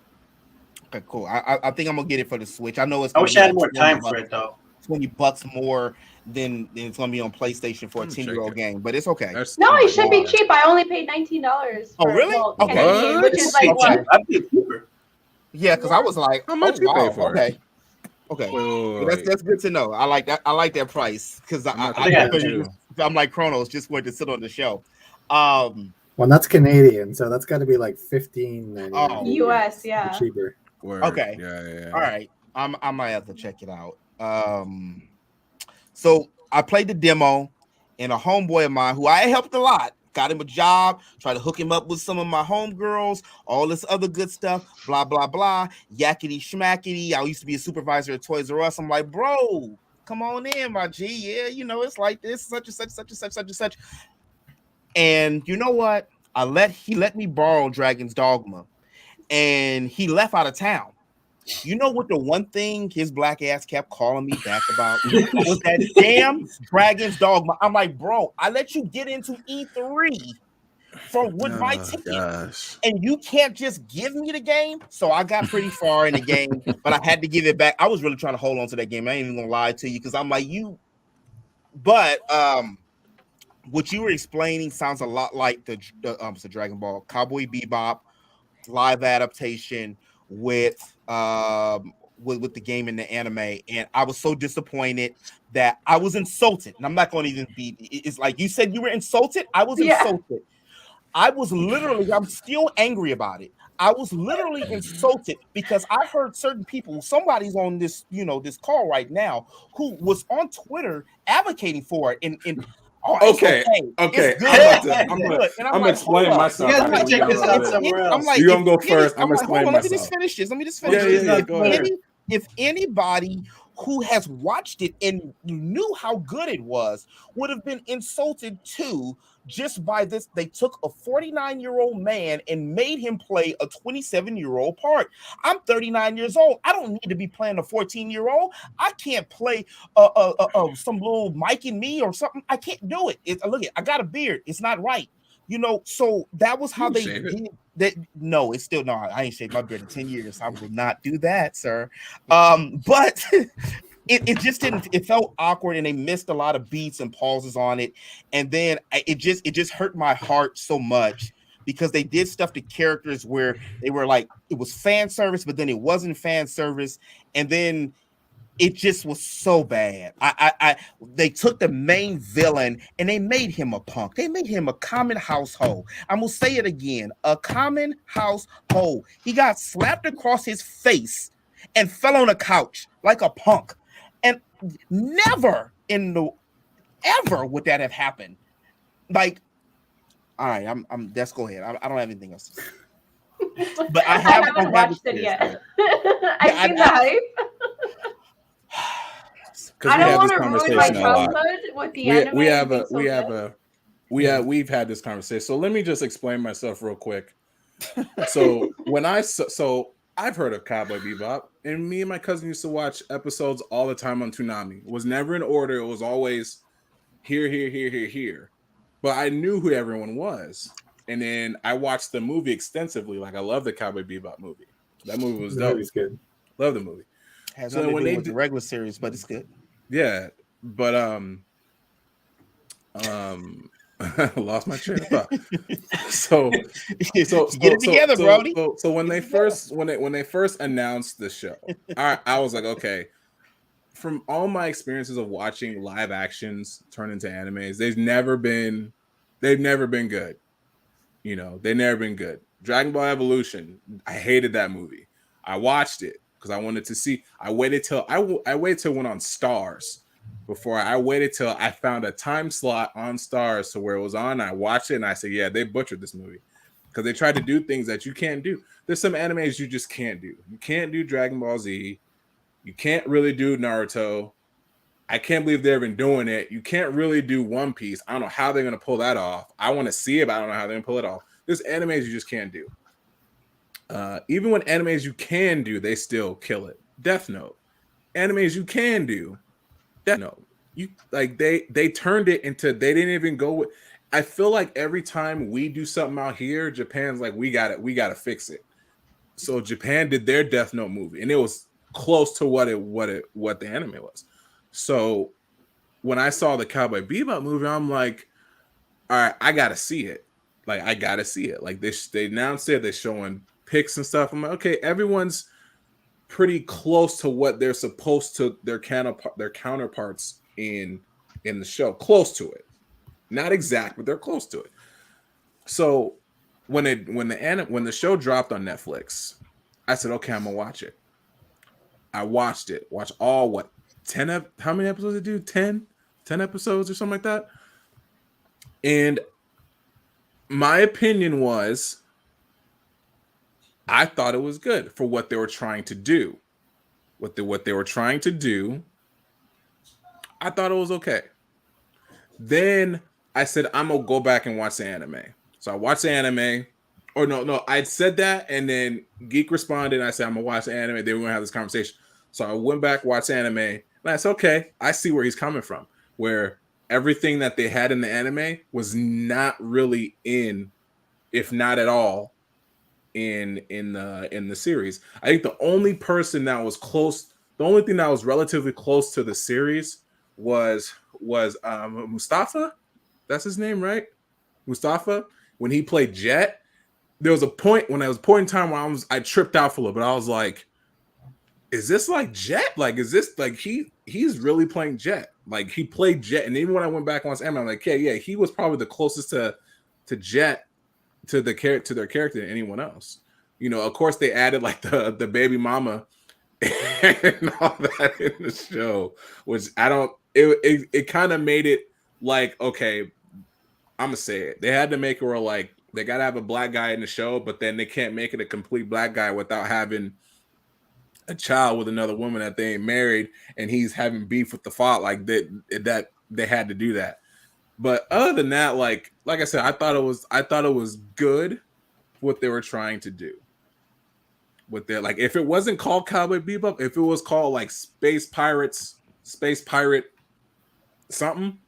Okay, cool. I think I'm gonna get it for the Switch. I know it's. I wish I had more time for it though. $20 more than it's gonna be on PlayStation for a 10-year-old game, but it's okay. No, it should be cheap. I only paid $19. Oh, really? Okay. Canadian, which is like what? I paid cheaper. Yeah, because I was like, how much you pay for it? Okay. Well, that's good to know. I like that. I like that price because I'm like Chronos, just wanted to sit on the show. Well, that's Canadian, so that's got to be like $15.99. US, yeah. Cheaper. Word. Okay. Yeah. All right. I might have to check it out. So I played the demo, and a homeboy of mine who I helped a lot, got him a job, tried to hook him up with some of my homegirls, all this other good stuff, blah, blah, blah, yakety schmackety. I used to be a supervisor at Toys R Us. I'm like, bro, come on in, my G. Yeah, you know, it's like this, such and such, such and such, such and such. And you know what? He let me borrow Dragon's Dogma, and he left out of town. You know what? The one thing his black ass kept calling me back about was that damn Dragon's Dogma. I'm like, bro, I let you get into E3 with my ticket, and you can't just give me the game. So I got pretty far in the game, but I had to give it back. I was really trying to hold on to that game. I ain't even gonna lie to you because I'm like you. But what you were explaining sounds a lot like the Dragon Ball Cowboy Bebop live adaptation with the game and the anime, and I was so disappointed that I was insulted. And I'm not going to even be. It's like you said you were insulted. I was insulted. I was literally. I'm still angry about it. I was literally insulted because I heard certain people. Somebody's on this, this call right now who was on Twitter advocating for it, and. Oh, okay. I'm gonna explain myself. I'm gonna check this out somewhere else. I'm like, you're gonna go first. I'm gonna explain myself. Let me just finish this. Yeah, go ahead. If anybody who has watched it and knew how good it was would have been insulted too, just by this, they took a 49-year-old man and made him play a 27-year-old part. I'm 39 years old. I don't need to be playing a 14-year-old. I can't play some little Mike and me or something. I can't do it. Look, I got a beard. It's not right. So that was how they did that. No, it's still not. I ain't shaved my beard in 10 years. I will not do that, sir. But it just didn't. It felt awkward, and they missed a lot of beats and pauses on it. And then it just hurt my heart so much because they did stuff to characters where they were like it was fan service, but then it wasn't fan service, and then it just was so bad. They took the main villain and they made him a punk. They made him a common household. I'm gonna say it again: a common household. He got slapped across his face and fell on a couch like a punk. And never ever would that have happened. Like, all right, let's go ahead. I don't have anything else to say. But I haven't watched it yet. I've seen the hype. I don't want to ruin my childhood with the anime. We've had this conversation. So let me just explain myself real quick. So I've heard of Cowboy Bebop, and me and my cousin used to watch episodes all the time on Toonami. It was never in order. It was always here. But I knew who everyone was. And then I watched the movie extensively. Like, I love the Cowboy Bebop movie. That movie was dope. It's good. Love the movie. Has nothing to do with the regular series, but it's good. Yeah, but lost my train of thought. So get it together, Brody. So when they first announced the show, I was like, okay. From all my experiences of watching live actions turn into animes, they've never been good. They've never been good. Dragon Ball Evolution, I hated that movie. I watched it because I wanted to see. I waited till it went on Stars before I waited till I found a time slot on Stars to where it was on. I watched it and I said, yeah, they butchered this movie because they tried to do things that you can't do. There's some animes you just can't do. You can't do Dragon Ball Z. You can't really do Naruto. I can't believe they're even doing it. You can't really do One Piece. I don't know how they're going to pull that off. I want to see it, but I don't know how they're going to pull it off. There's animes you just can't do. Even when animes you can do, they still kill it. Death Note. Animes you can do, Death Note. You like they turned it into, they didn't even go with. I feel like every time we do something out here, Japan's like, we got to fix it. So Japan did their Death Note movie, and it was close to what the anime was. So when I saw the Cowboy Bebop movie, I'm like, all right, I gotta see it. Like, I gotta see it. Like, they announced it, they're showing pics and stuff. I'm like, okay, everyone's pretty close to what they're supposed to, their counterparts in the show, close to it. Not exact, but they're close to it. So when the show dropped on Netflix, I said, okay, I'm gonna watch it. I watched it. Watch all 10 how many episodes did it do? 10 episodes or something like that. And my opinion was, I thought it was good for what they were trying to do. What they were trying to do, I thought it was okay. Then I said, I'm gonna go back and watch the anime. So I watched the anime. Or no, I'd said that, and then Geek responded, and I said, I'm gonna watch the anime. They were gonna have this conversation. So I went back, watched the anime, and I said, okay, I see where he's coming from. Where everything that they had in the anime was not really in, if not at all, in the series. I think the only person that was close, the only thing that was relatively close to the series was Mustafa. That's his name, right? Mustafa. When he played Jet, there was a point in time where I tripped out for a little bit. I was like, is this like Jet? Like, is this like he's really playing Jet? Like, he played Jet, and even when I went back on anime, I'm like, yeah, he was probably the closest to Jet, to their character than anyone else. You know, of course they added like the baby mama and all that in the show, which it kind of made it like, okay, I'm gonna say it. They had to make it where like they gotta have a black guy in the show, but then they can't make it a complete black guy without having a child with another woman that they ain't married, and he's having beef with the father. Like that they had to do that. But other than that, like I said, I thought it was good what they were trying to do. With their, like, if it wasn't called Cowboy Bebop, if it was called like Space Pirate something,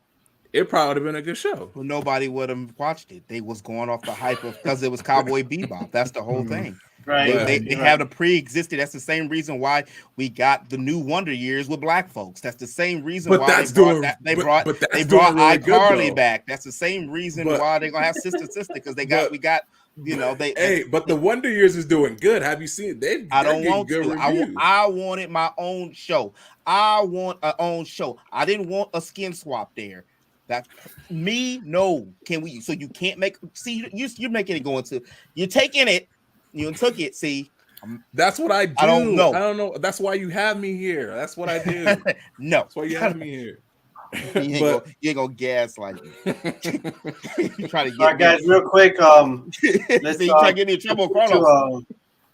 it probably would have been a good show. Well, nobody would have watched it. They was going off the hype of, because it was Cowboy Bebop. That's the whole thing. Right. They have a pre-existed. That's the same reason why we got the new Wonder Years with black folks. That's the same reason why they brought iCarly back. That's the same reason why they're gonna have Sister because but the Wonder Years is doing good. Have you seen it? I don't want to. I wanted my own show. I want a own show. I didn't want a skin swap there. That's me. No, can we? So you can't make. See, you're making it go into. You're taking it. You took it. See, that's what I do. I don't know. That's why you have me here. That's what I do. No, that's why you have me here. You ain't gonna gaslight me. You try to get all right, guys, real quick. Let's try to get me in trouble. CHRONOZ.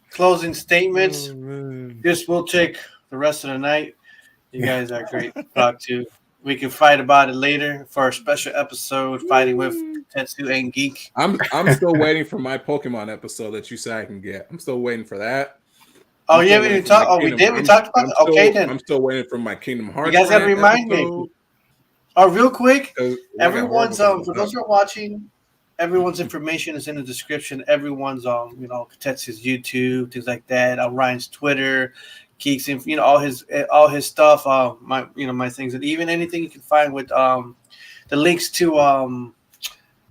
Closing statements. This will take the rest of the night. You guys are great to talk to. We can fight about it later for a special episode, fighting with Tetsu and Geek. I'm still waiting for my Pokemon episode that you said I can get. I'm still waiting for that. Oh, yeah, we didn't talk. Oh, we did. We talked about it. Okay, then. I'm still waiting for my Kingdom Hearts. You guys have to remind me. Oh, real quick, everyone's for those who are watching, everyone's information is in the description. Everyone's KOTETSU's YouTube, things like that. Ryan's Twitter. Geeks, all his stuff, my things, and even anything you can find with the links to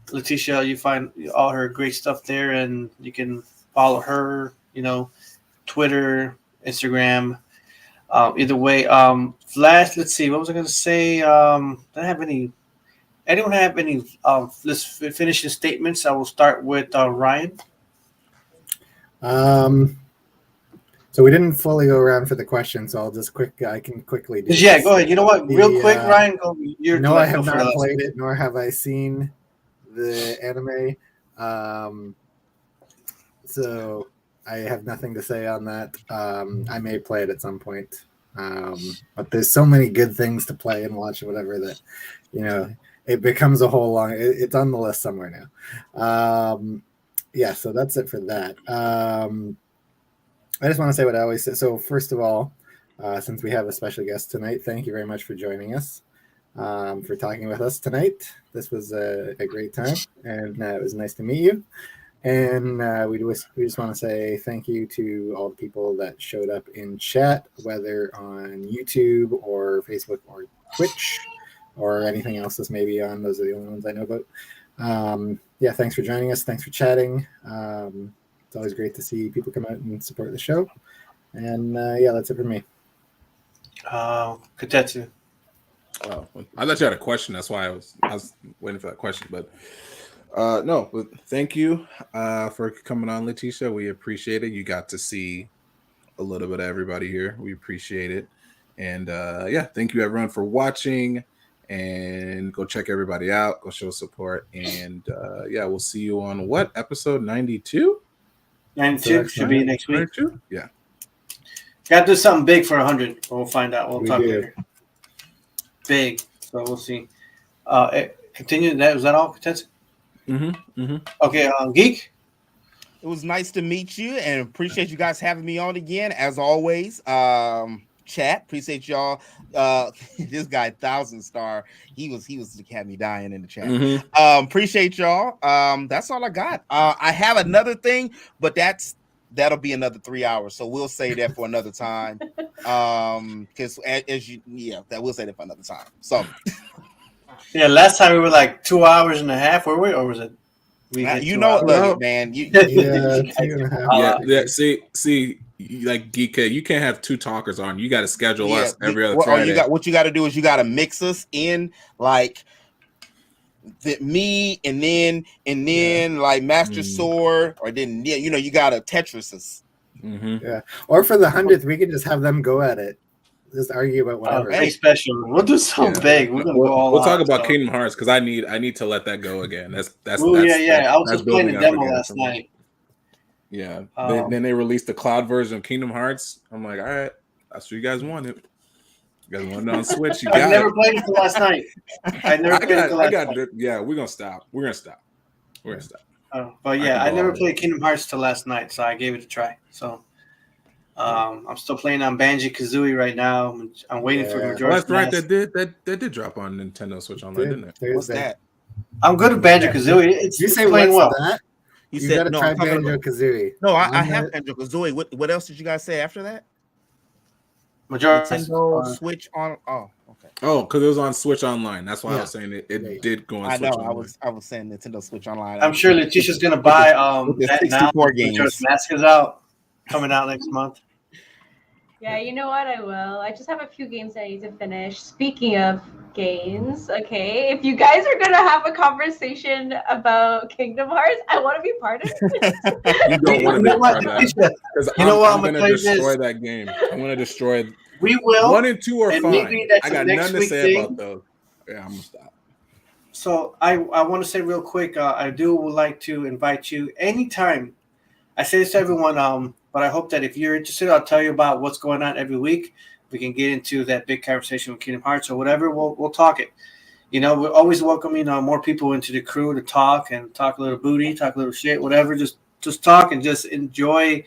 LAETITIA. You find all her great stuff there, and you can follow her, Twitter, Instagram. Either way, Flash. Let's see, what was I going to say? Anyone have any let's finishing statements? I will start with Ryan. So we didn't fully go around for the question, so I can quickly do this. Go ahead. You know what? Real quick, Ryan, go. No, I have not played it, nor have I seen the anime. So I have nothing to say on that. I may play it at some point. But there's so many good things to play and watch or whatever that, it becomes a whole long, it's on the list somewhere now. So that's it for that. I just want to say what I always say. So first of all, since we have a special guest tonight, thank you very much for joining us, for talking with us tonight. This was a great time, and it was nice to meet you. And we just want to say thank you to all the people that showed up in chat, whether on YouTube or Facebook or Twitch or anything else that's maybe on. Those are the only ones I know about. Yeah, thanks for joining us. Thanks for chatting. It's always great to see people come out and support the show. And yeah, that's it for me. Kotetsu. Oh, I thought you had a question. That's why I was waiting for that question. But no, thank you for coming on, Letitia. We appreciate it. You got to see a little bit of everybody here. We appreciate it. And yeah, thank you everyone for watching. And go check everybody out. Go show support. And yeah, we'll see you on what, episode 92? 92 should be next week. 92? Yeah. Got to do something big for 100. We'll find out. We'll talk do. later. Big. So we'll see. Continue. Was that all, Kotetsu? Okay, Geek. It was nice to meet you and appreciate you guys having me on again. As always, chat. Appreciate y'all. This guy 1000-star. He had me dying in the chat. Appreciate y'all. That's all I got. I have another thing, but that'll be another 3 hours. So we'll say that for another time. Because we'll say that for another time. So yeah, last time we were like 2 hours and a half, were we? Or was it? Look, man. See, like Geek, you can't have two talkers on. You got to schedule us every other Friday. What you got to do is you got to mix us in, like me and then like Master Sword, or then you got to Tetris us. Yeah, or for the 100th, we could just have them go at it. Just argue about whatever. Hey, special. We'll do something big. We're gonna go all. We'll talk about Kingdom Hearts because I need to let that go again. That's. I was just playing the demo last night. Yeah. Then they released the cloud version of Kingdom Hearts. I'm like, all right, that's what you guys wanted. You guys wanted it on Switch. You got I never played it till last night. I never played it till last night. Yeah, we're gonna stop. We're gonna stop. But yeah, I never played Kingdom Hearts till last night, so I gave it a try. So. I'm still playing on Banjo-Kazooie right now. I'm waiting for Majora's Mask. That's right. That did drop on Nintendo Switch Online, didn't it? What's that? I'm good at Banjo-Kazooie. It's you say playing well. That? You said said no. Try Banjo-Kazooie. No, I have Banjo-Kazooie. What else did you guys say after that? Majora's Nintendo Switch on. Oh, okay. Oh, because it was on Switch Online. That's why I was saying it did go on Switch Online. I was saying Nintendo Switch Online. I'm sure Letitia's gonna buy that now. Games. Majora's Mask is coming out next month. Yeah, you know what? I will. I just have a few games I need to finish. Speaking of games, okay, if you guys are gonna have a conversation about Kingdom Hearts, I want to be part of it. You don't want to be part of that. Because I'm going to destroy that game. I'm going to destroy. We will. 1 and 2 are fine. I got nothing to say about those. Yeah, I'm gonna stop. So I want to say real quick. I would like to invite you anytime. I say this to everyone. But I hope that if you're interested, I'll tell you about what's going on every week. We can get into that big conversation with Kingdom Hearts or whatever. We'll talk it. We're always welcoming more people into the crew to talk a little booty, talk a little shit, whatever. Just talk and just enjoy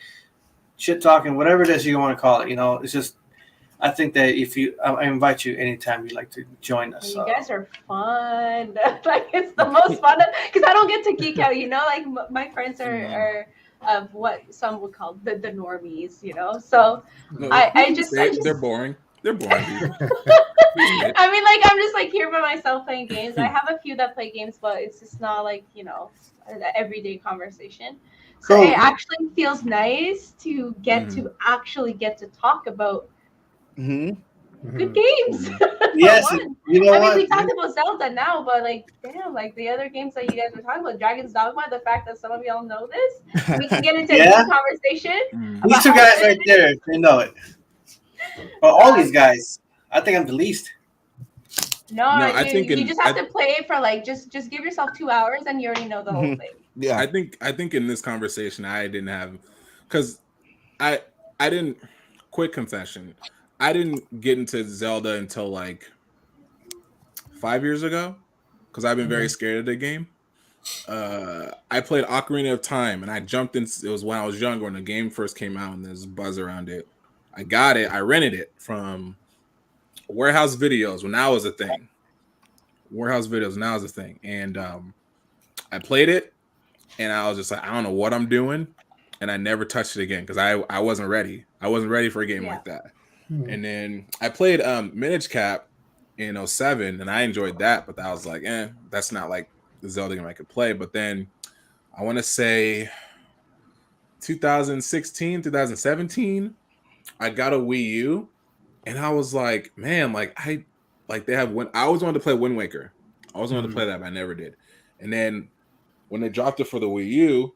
shit talking, whatever it is you want to call it. It's just, I think that I invite you anytime you'd like to join us. You guys are fun. Like it's the most fun because I don't get to geek out. Like my friends are of what some would call the normies, So no, I just they're boring. They're boring. I mean, like I'm just like here by myself playing games. I have a few that play games, but it's just not like an everyday conversation. So cool. It actually feels nice to get to actually get to talk about good games. Yes, we talked about Zelda now, but damn, the other games that you guys were talking about, Dragon's Dogma, the fact that some of y'all know this, we can get into a deep conversation. These two guys right there, they know it. But all these guys, I think I'm the least. No, I think you just have to play it for just give yourself 2 hours and you already know the whole thing. Yeah, I think in this conversation I didn't have, because I didn't. Quick confession. I didn't get into Zelda until 5 years ago because I've been very scared of the game. I played Ocarina of Time, and I jumped in. It was when I was younger when the game first came out, and there's buzz around it. I got it. I rented it from Warehouse Videos when that was a thing. Warehouse Videos now is a thing, and I played it, and I was just like, I don't know what I'm doing, and I never touched it again because I wasn't ready. I wasn't ready for a game like that. And then I played Minish Cap in 07, and I enjoyed that, but I was like, that's not like the Zelda game I could play. But then I want to say 2016, 2017, I got a Wii U, and I was like, man, I always wanted to play Wind Waker. I always wanted to play that, but I never did. And then when they dropped it for the Wii U,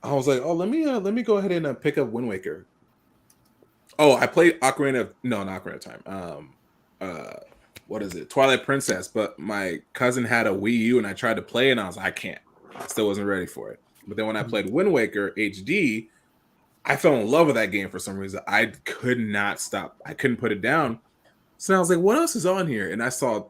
I was like, oh, let me go ahead and pick up Wind Waker. Oh, I played not Ocarina of Time. What is it? Twilight Princess. But my cousin had a Wii U, and I tried to play it, and I was like, I can't. I still wasn't ready for it. But then when I played Wind Waker HD, I fell in love with that game for some reason. I could not stop. I couldn't put it down. So I was like, what else is on here? And I saw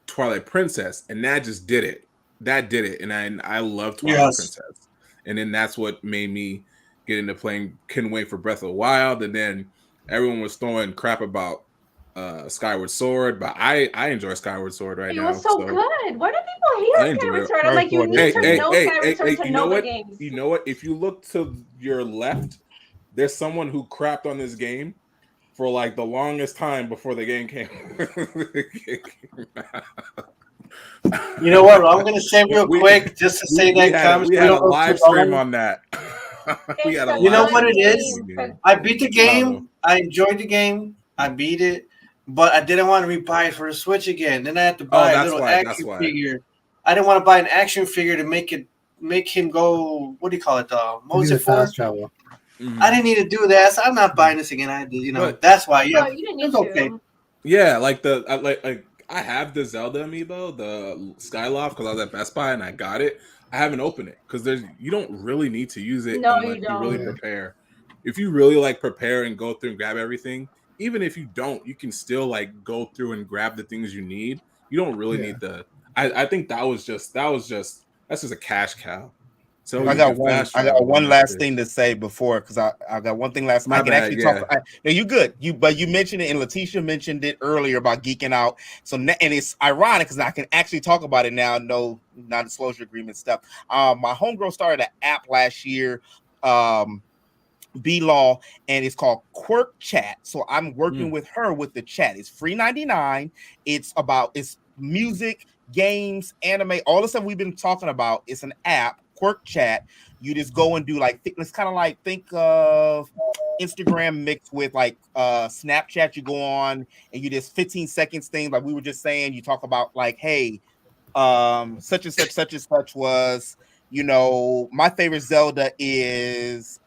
Twilight Princess, and that just did it. That did it. And I love Twilight Princess. And then that's what made me get into playing. Couldn't wait for Breath of the Wild. And then everyone was throwing crap about Skyward Sword, but I enjoy Skyward Sword right now. It was so good. Why do people hate Skyward Sword? I'm like, you need to know Skyward Sword to know the games. You know what? If you look to your left, there's someone who crapped on this game for like the longest time before the game came. You know what? I'm going to say real quick just to say that we had a live stream on that. We had a you know what it is? I beat the game. I enjoyed the game. I beat it, but I didn't want to rebuy it for the Switch again. Then I had to buy a little action figure. I didn't want to buy an action figure to make him go. What do you call it? Fast travel. I didn't need to do that. So I'm not buying this again. I did, but that's why. Yeah, it's okay. Yeah, I have the Zelda amiibo, the Skyloft, because I was at Best Buy and I got it. I haven't opened it because you don't really need to use it unless you really prepare. If you really prepare and go through and grab everything, even if you don't, you can still go through and grab the things you need. You don't really need the. I think that's just a cash cow. So I got one last thing to say before, because I got one thing last. I can actually talk. No, you good. But you mentioned it, and Letitia mentioned it earlier about geeking out. So and it's ironic because I can actually talk about it now. No non-disclosure agreement stuff. My homegirl started an app last year. B-Law, and it's called Quirk Chat. So I'm working with her with the chat. It's free 99. It's music, games, anime, all the stuff we've been talking about. It's an app, Quirk Chat. You just go and do it's kind of think of Instagram mixed with Snapchat. You go on and you just 15 seconds things like we were just saying. You talk about hey, such and such was. My favorite Zelda is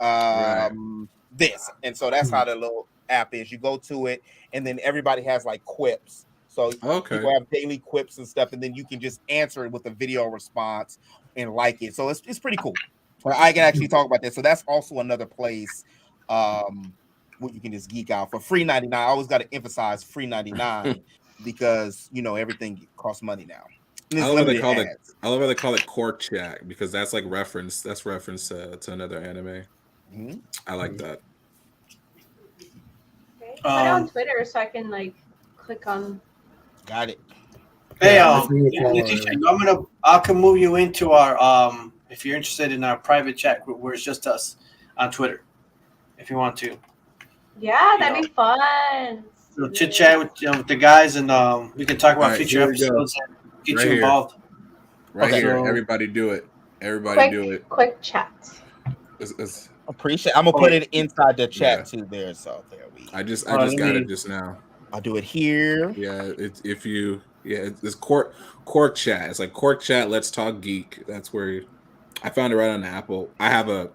this. And so that's how the little app is. You go to it, and then everybody has quips. So people have daily quips and stuff, and then you can just answer it with a video response and it. So it's pretty cool. I can actually talk about that. So that's also another place where you can just geek out for free 99. I always got to emphasize free 99 because, everything costs money now. I love how they call it Quirk Chat because that's reference. That's reference to another anime. Mm-hmm. I like that. Okay. Put it on Twitter so I can click on. Got it. Hey, I can move you into our if you're interested in our private chat group where it's just us on Twitter, if you want to. Yeah, that'd be fun. So chit chat with the guys, and we can talk about future episodes. Get you involved. Here. Everybody do it. Do it. Quick chat. Appreciate. I'm gonna put it inside the chat too. There, so there we. I just got it just now. I'll do it here. Yeah, it's Quirk Chat. It's Quirk Chat. Let's Talk Geek. That's where I found it right on the Apple. I have an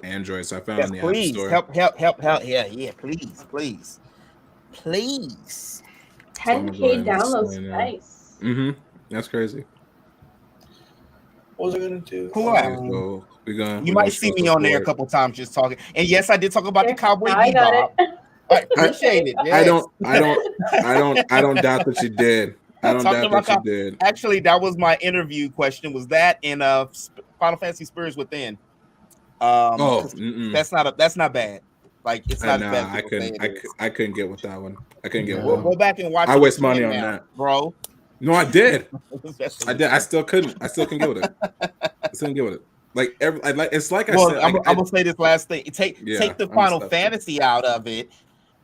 Android, so I found it on the App Store. Help. Yeah. Please. 10K downloads. Nice. Mm-hmm. That's crazy. What was I gonna do? Cool. You might see me on there a couple times just talking. And yes, I did talk about the Cowboy Bebop. I got it. I appreciate it. Yes. I don't doubt that you did. I don't Talking doubt about that you did. Actually, that was my interview question. Was that in Final Fantasy Spirits Within? That's not bad. Like it's not as bad. I couldn't get with that one. I couldn't get with that one. Go back and watch. I waste money on that, bro. No, I did. I did. I still couldn't. I still couldn't get with it. I still couldn't get with it. Like it's like I said. I'm gonna say this last thing. Take the Final Fantasy out of it,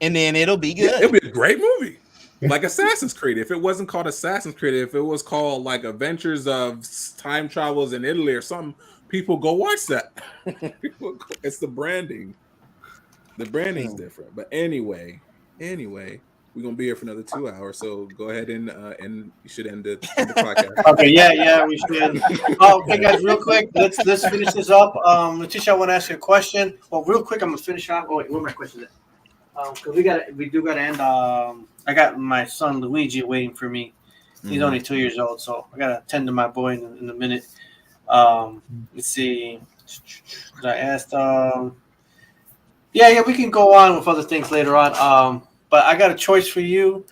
and then it'll be good. Yeah, it'll be a great movie. Like Assassin's Creed. If it wasn't called Assassin's Creed, if it was called like Adventures of Time Travels in Italy or something, people go watch that. It's the branding. The branding's different. But anyway, we're gonna be here for another 2 hours. So go ahead and you should end the podcast. Okay, yeah, we should. Okay, guys, real quick, let's finish this up. Letitia, I want to ask you a question. Well, real quick, I'm gonna finish off. Oh wait, where my question is? Because we do gotta end. I got my son Luigi waiting for me. He's only 2 years old, so I gotta tend to my boy in a minute. Let's see. I asked. Yeah, we can go on with other things later on. But I got a choice for you,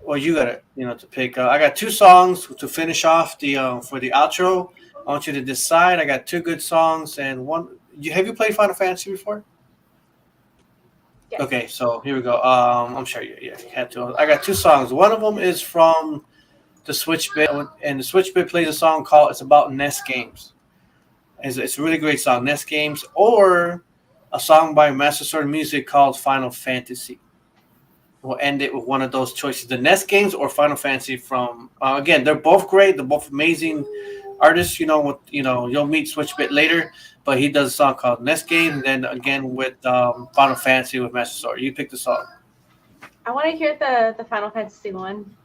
or you got to pick. I got 2 songs to finish off the for the outro. I want you to decide. I got 2 good songs and one. Have you played Final Fantasy before? Yes. Okay, so here we go. I'm sure you had to. I got 2 songs. One of them is from the Switch Bit, and the Switch Bit plays a song called "It's About NES Games." It's a really great song, NES Games, or a song by MasterSword Music called "Final Fantasy." We'll end it with one of those choices: the NES Games or Final Fantasy. From again, they're both great. They're both amazing artists. You'll meet Switch Bit later. But he does a song called NES Game, and then again with Final Fantasy with Master Sword. You pick the song. I want to hear the Final Fantasy one.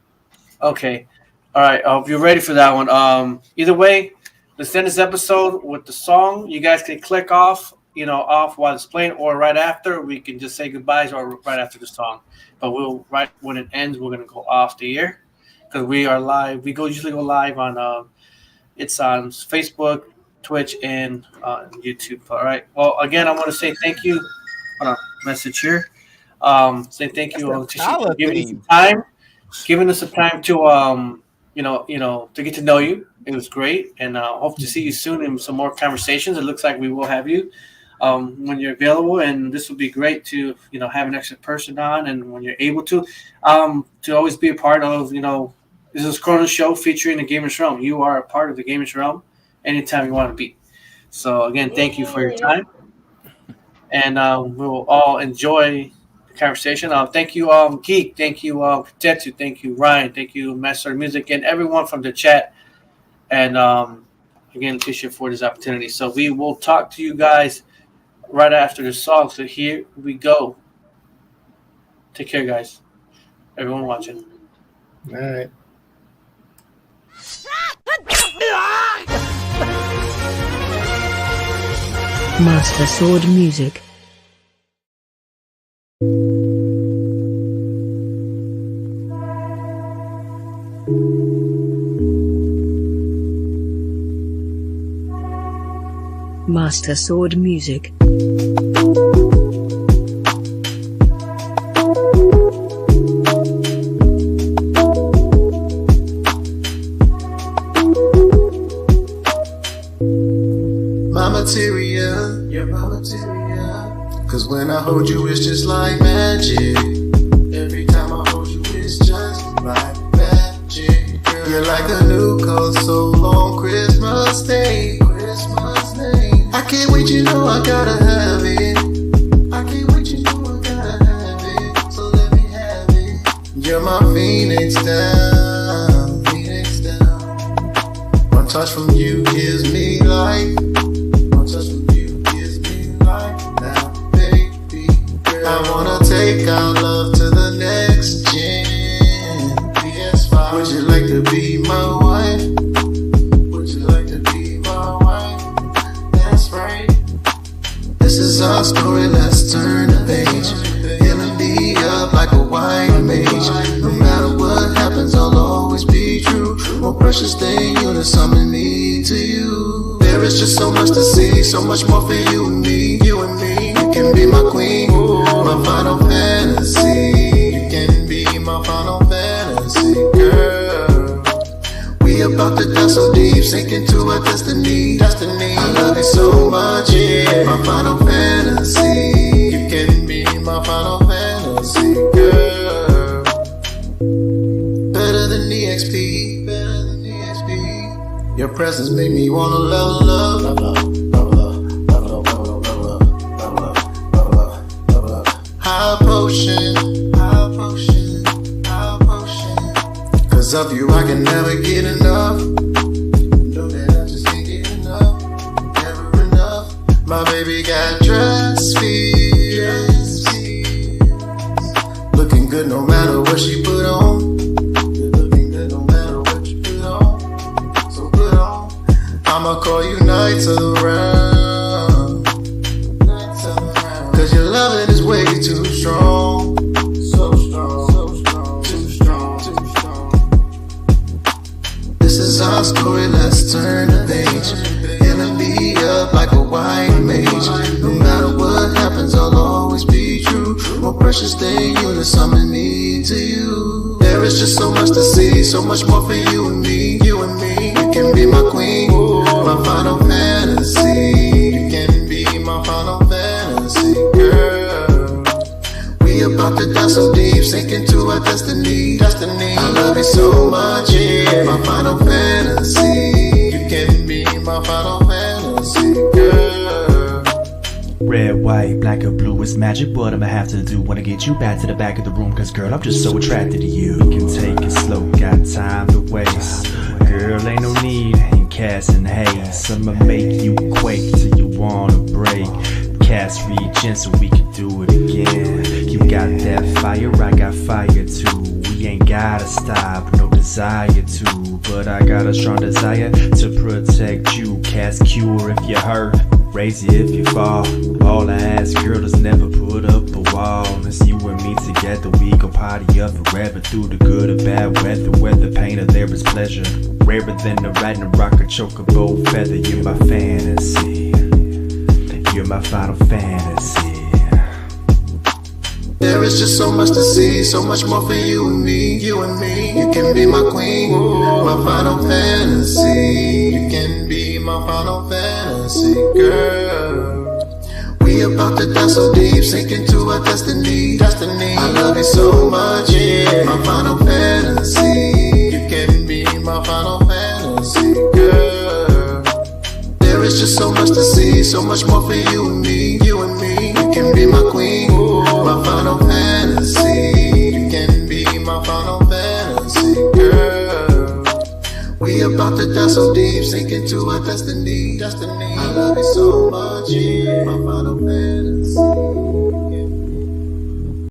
Okay. All right. I hope you're ready for that one. Either way, let's end this episode with the song. You guys can click off while it's playing, or right after. We can just say goodbyes, or right after the song. But right when it ends, we're going to go off the air because we are live. We usually go live on it's on Facebook, Twitch, and YouTube. All right. Well, again, I want to say thank you. Hold on, message here. Say thank you for giving us some time to to get to know you. It was great, and hope to see you soon in some more conversations. It looks like we will have you when you're available, and this will be great to have an extra person on, and when you're able to always be a part of this is CHRONOZ Show featuring the Gamers Realm. You are a part of the Gamers Realm anytime you want to be. So again, thank you for your time, and we will all enjoy the conversation. Thank you, Geek. Thank you, KOTETSU. Thank you, Ryan. Thank you, Master Music, and everyone from the chat. And again, Letitia, for this opportunity. So we will talk to you guys right after the song. So here we go. Take care, guys. Everyone watching. All right. Master Sword Music. Master Sword Music. My material, you're my material. Cause when I hold you, it's just like magic. Every time I hold you, it's just like magic. Girl, you're like a new coat, so long Christmas Day. I can't wait, I gotta have it. I can't wait, I gotta have it. So let me have it. You're my Phoenix down, Phoenix down. One touch from you gives me life. One touch from you gives me life. Now, baby girl, I wanna take our love to the next gen. PS5. Would you like to be my wife? Would you like to be my wife? That's right. This is our story, let's turn the page. Healing me up like a white mage. No matter what happens, I'll always be true. More precious than you to summon me to you. There is just so much to see, so much more for you and me. You and me, you can be my queen, my final fantasy. You can be my final fantasy, girl. sink into our destiny. I love you so much, yeah. My final fantasy. You can be my final fantasy, girl. Better than the XP. Better than the XP. Your presence made me wanna level up. High potion, high potion, high potion. Cause of you I can never get enough. Know that I just can't get enough. Never enough. My baby got dress feet. Looking good no matter what she put on. Looking good no matter what you put on. So put on. I'ma call you nights around. Cause your loving is way too strong. So strong, so strong, too strong, too strong. This is our story, let's turn the page. Healing me up like a white mage. No matter what happens, I'll always be true. More precious than you, there's something me to you. There is just so much to see, so much more for you and me. You and me, you can be my queen, my final fantasy. You can be my final fantasy, girl. We about to dive so deep, sink into our destiny. I love you so much, yeah. My final fantasy. You can be my final fantasy, girl. Red, white, black or blue, it's magic. What I'ma have to do? Wanna get you back to the back of the room, cause girl, I'm just so attracted to you. You can take it slow, got time to waste. Girl, ain't no need in casting haze. I'ma make you quake till you wanna break. Cast regen so we can do it again. You got that fire, I got fire too. We ain't gotta stop, no desire to. But I got a strong desire to protect you. Cast cure if you hurt, raise you if you fall. All I ask, girl, is never put up a wall. It's you and me together, we gon' party up forever. Through the good or bad weather, whether pain or there is pleasure. Rarer than the riding a rock or choke a bow feather. You're my fantasy, you're my final fantasy. There is just so much to see, so much more for you and me. You and me, you can be my queen, my final fantasy. You can be my final fantasy, girl. We about to dive so deep, sink into our destiny. I love you so much, yeah. My final fantasy. You can be my final fantasy, girl. There is just so much to see, so much more for you and me. You and me, you can be my queen, my final fantasy. You can be my final fantasy, girl. We about to dive so deep, sink into our destiny. I love you so much, yeah. My final fantasy.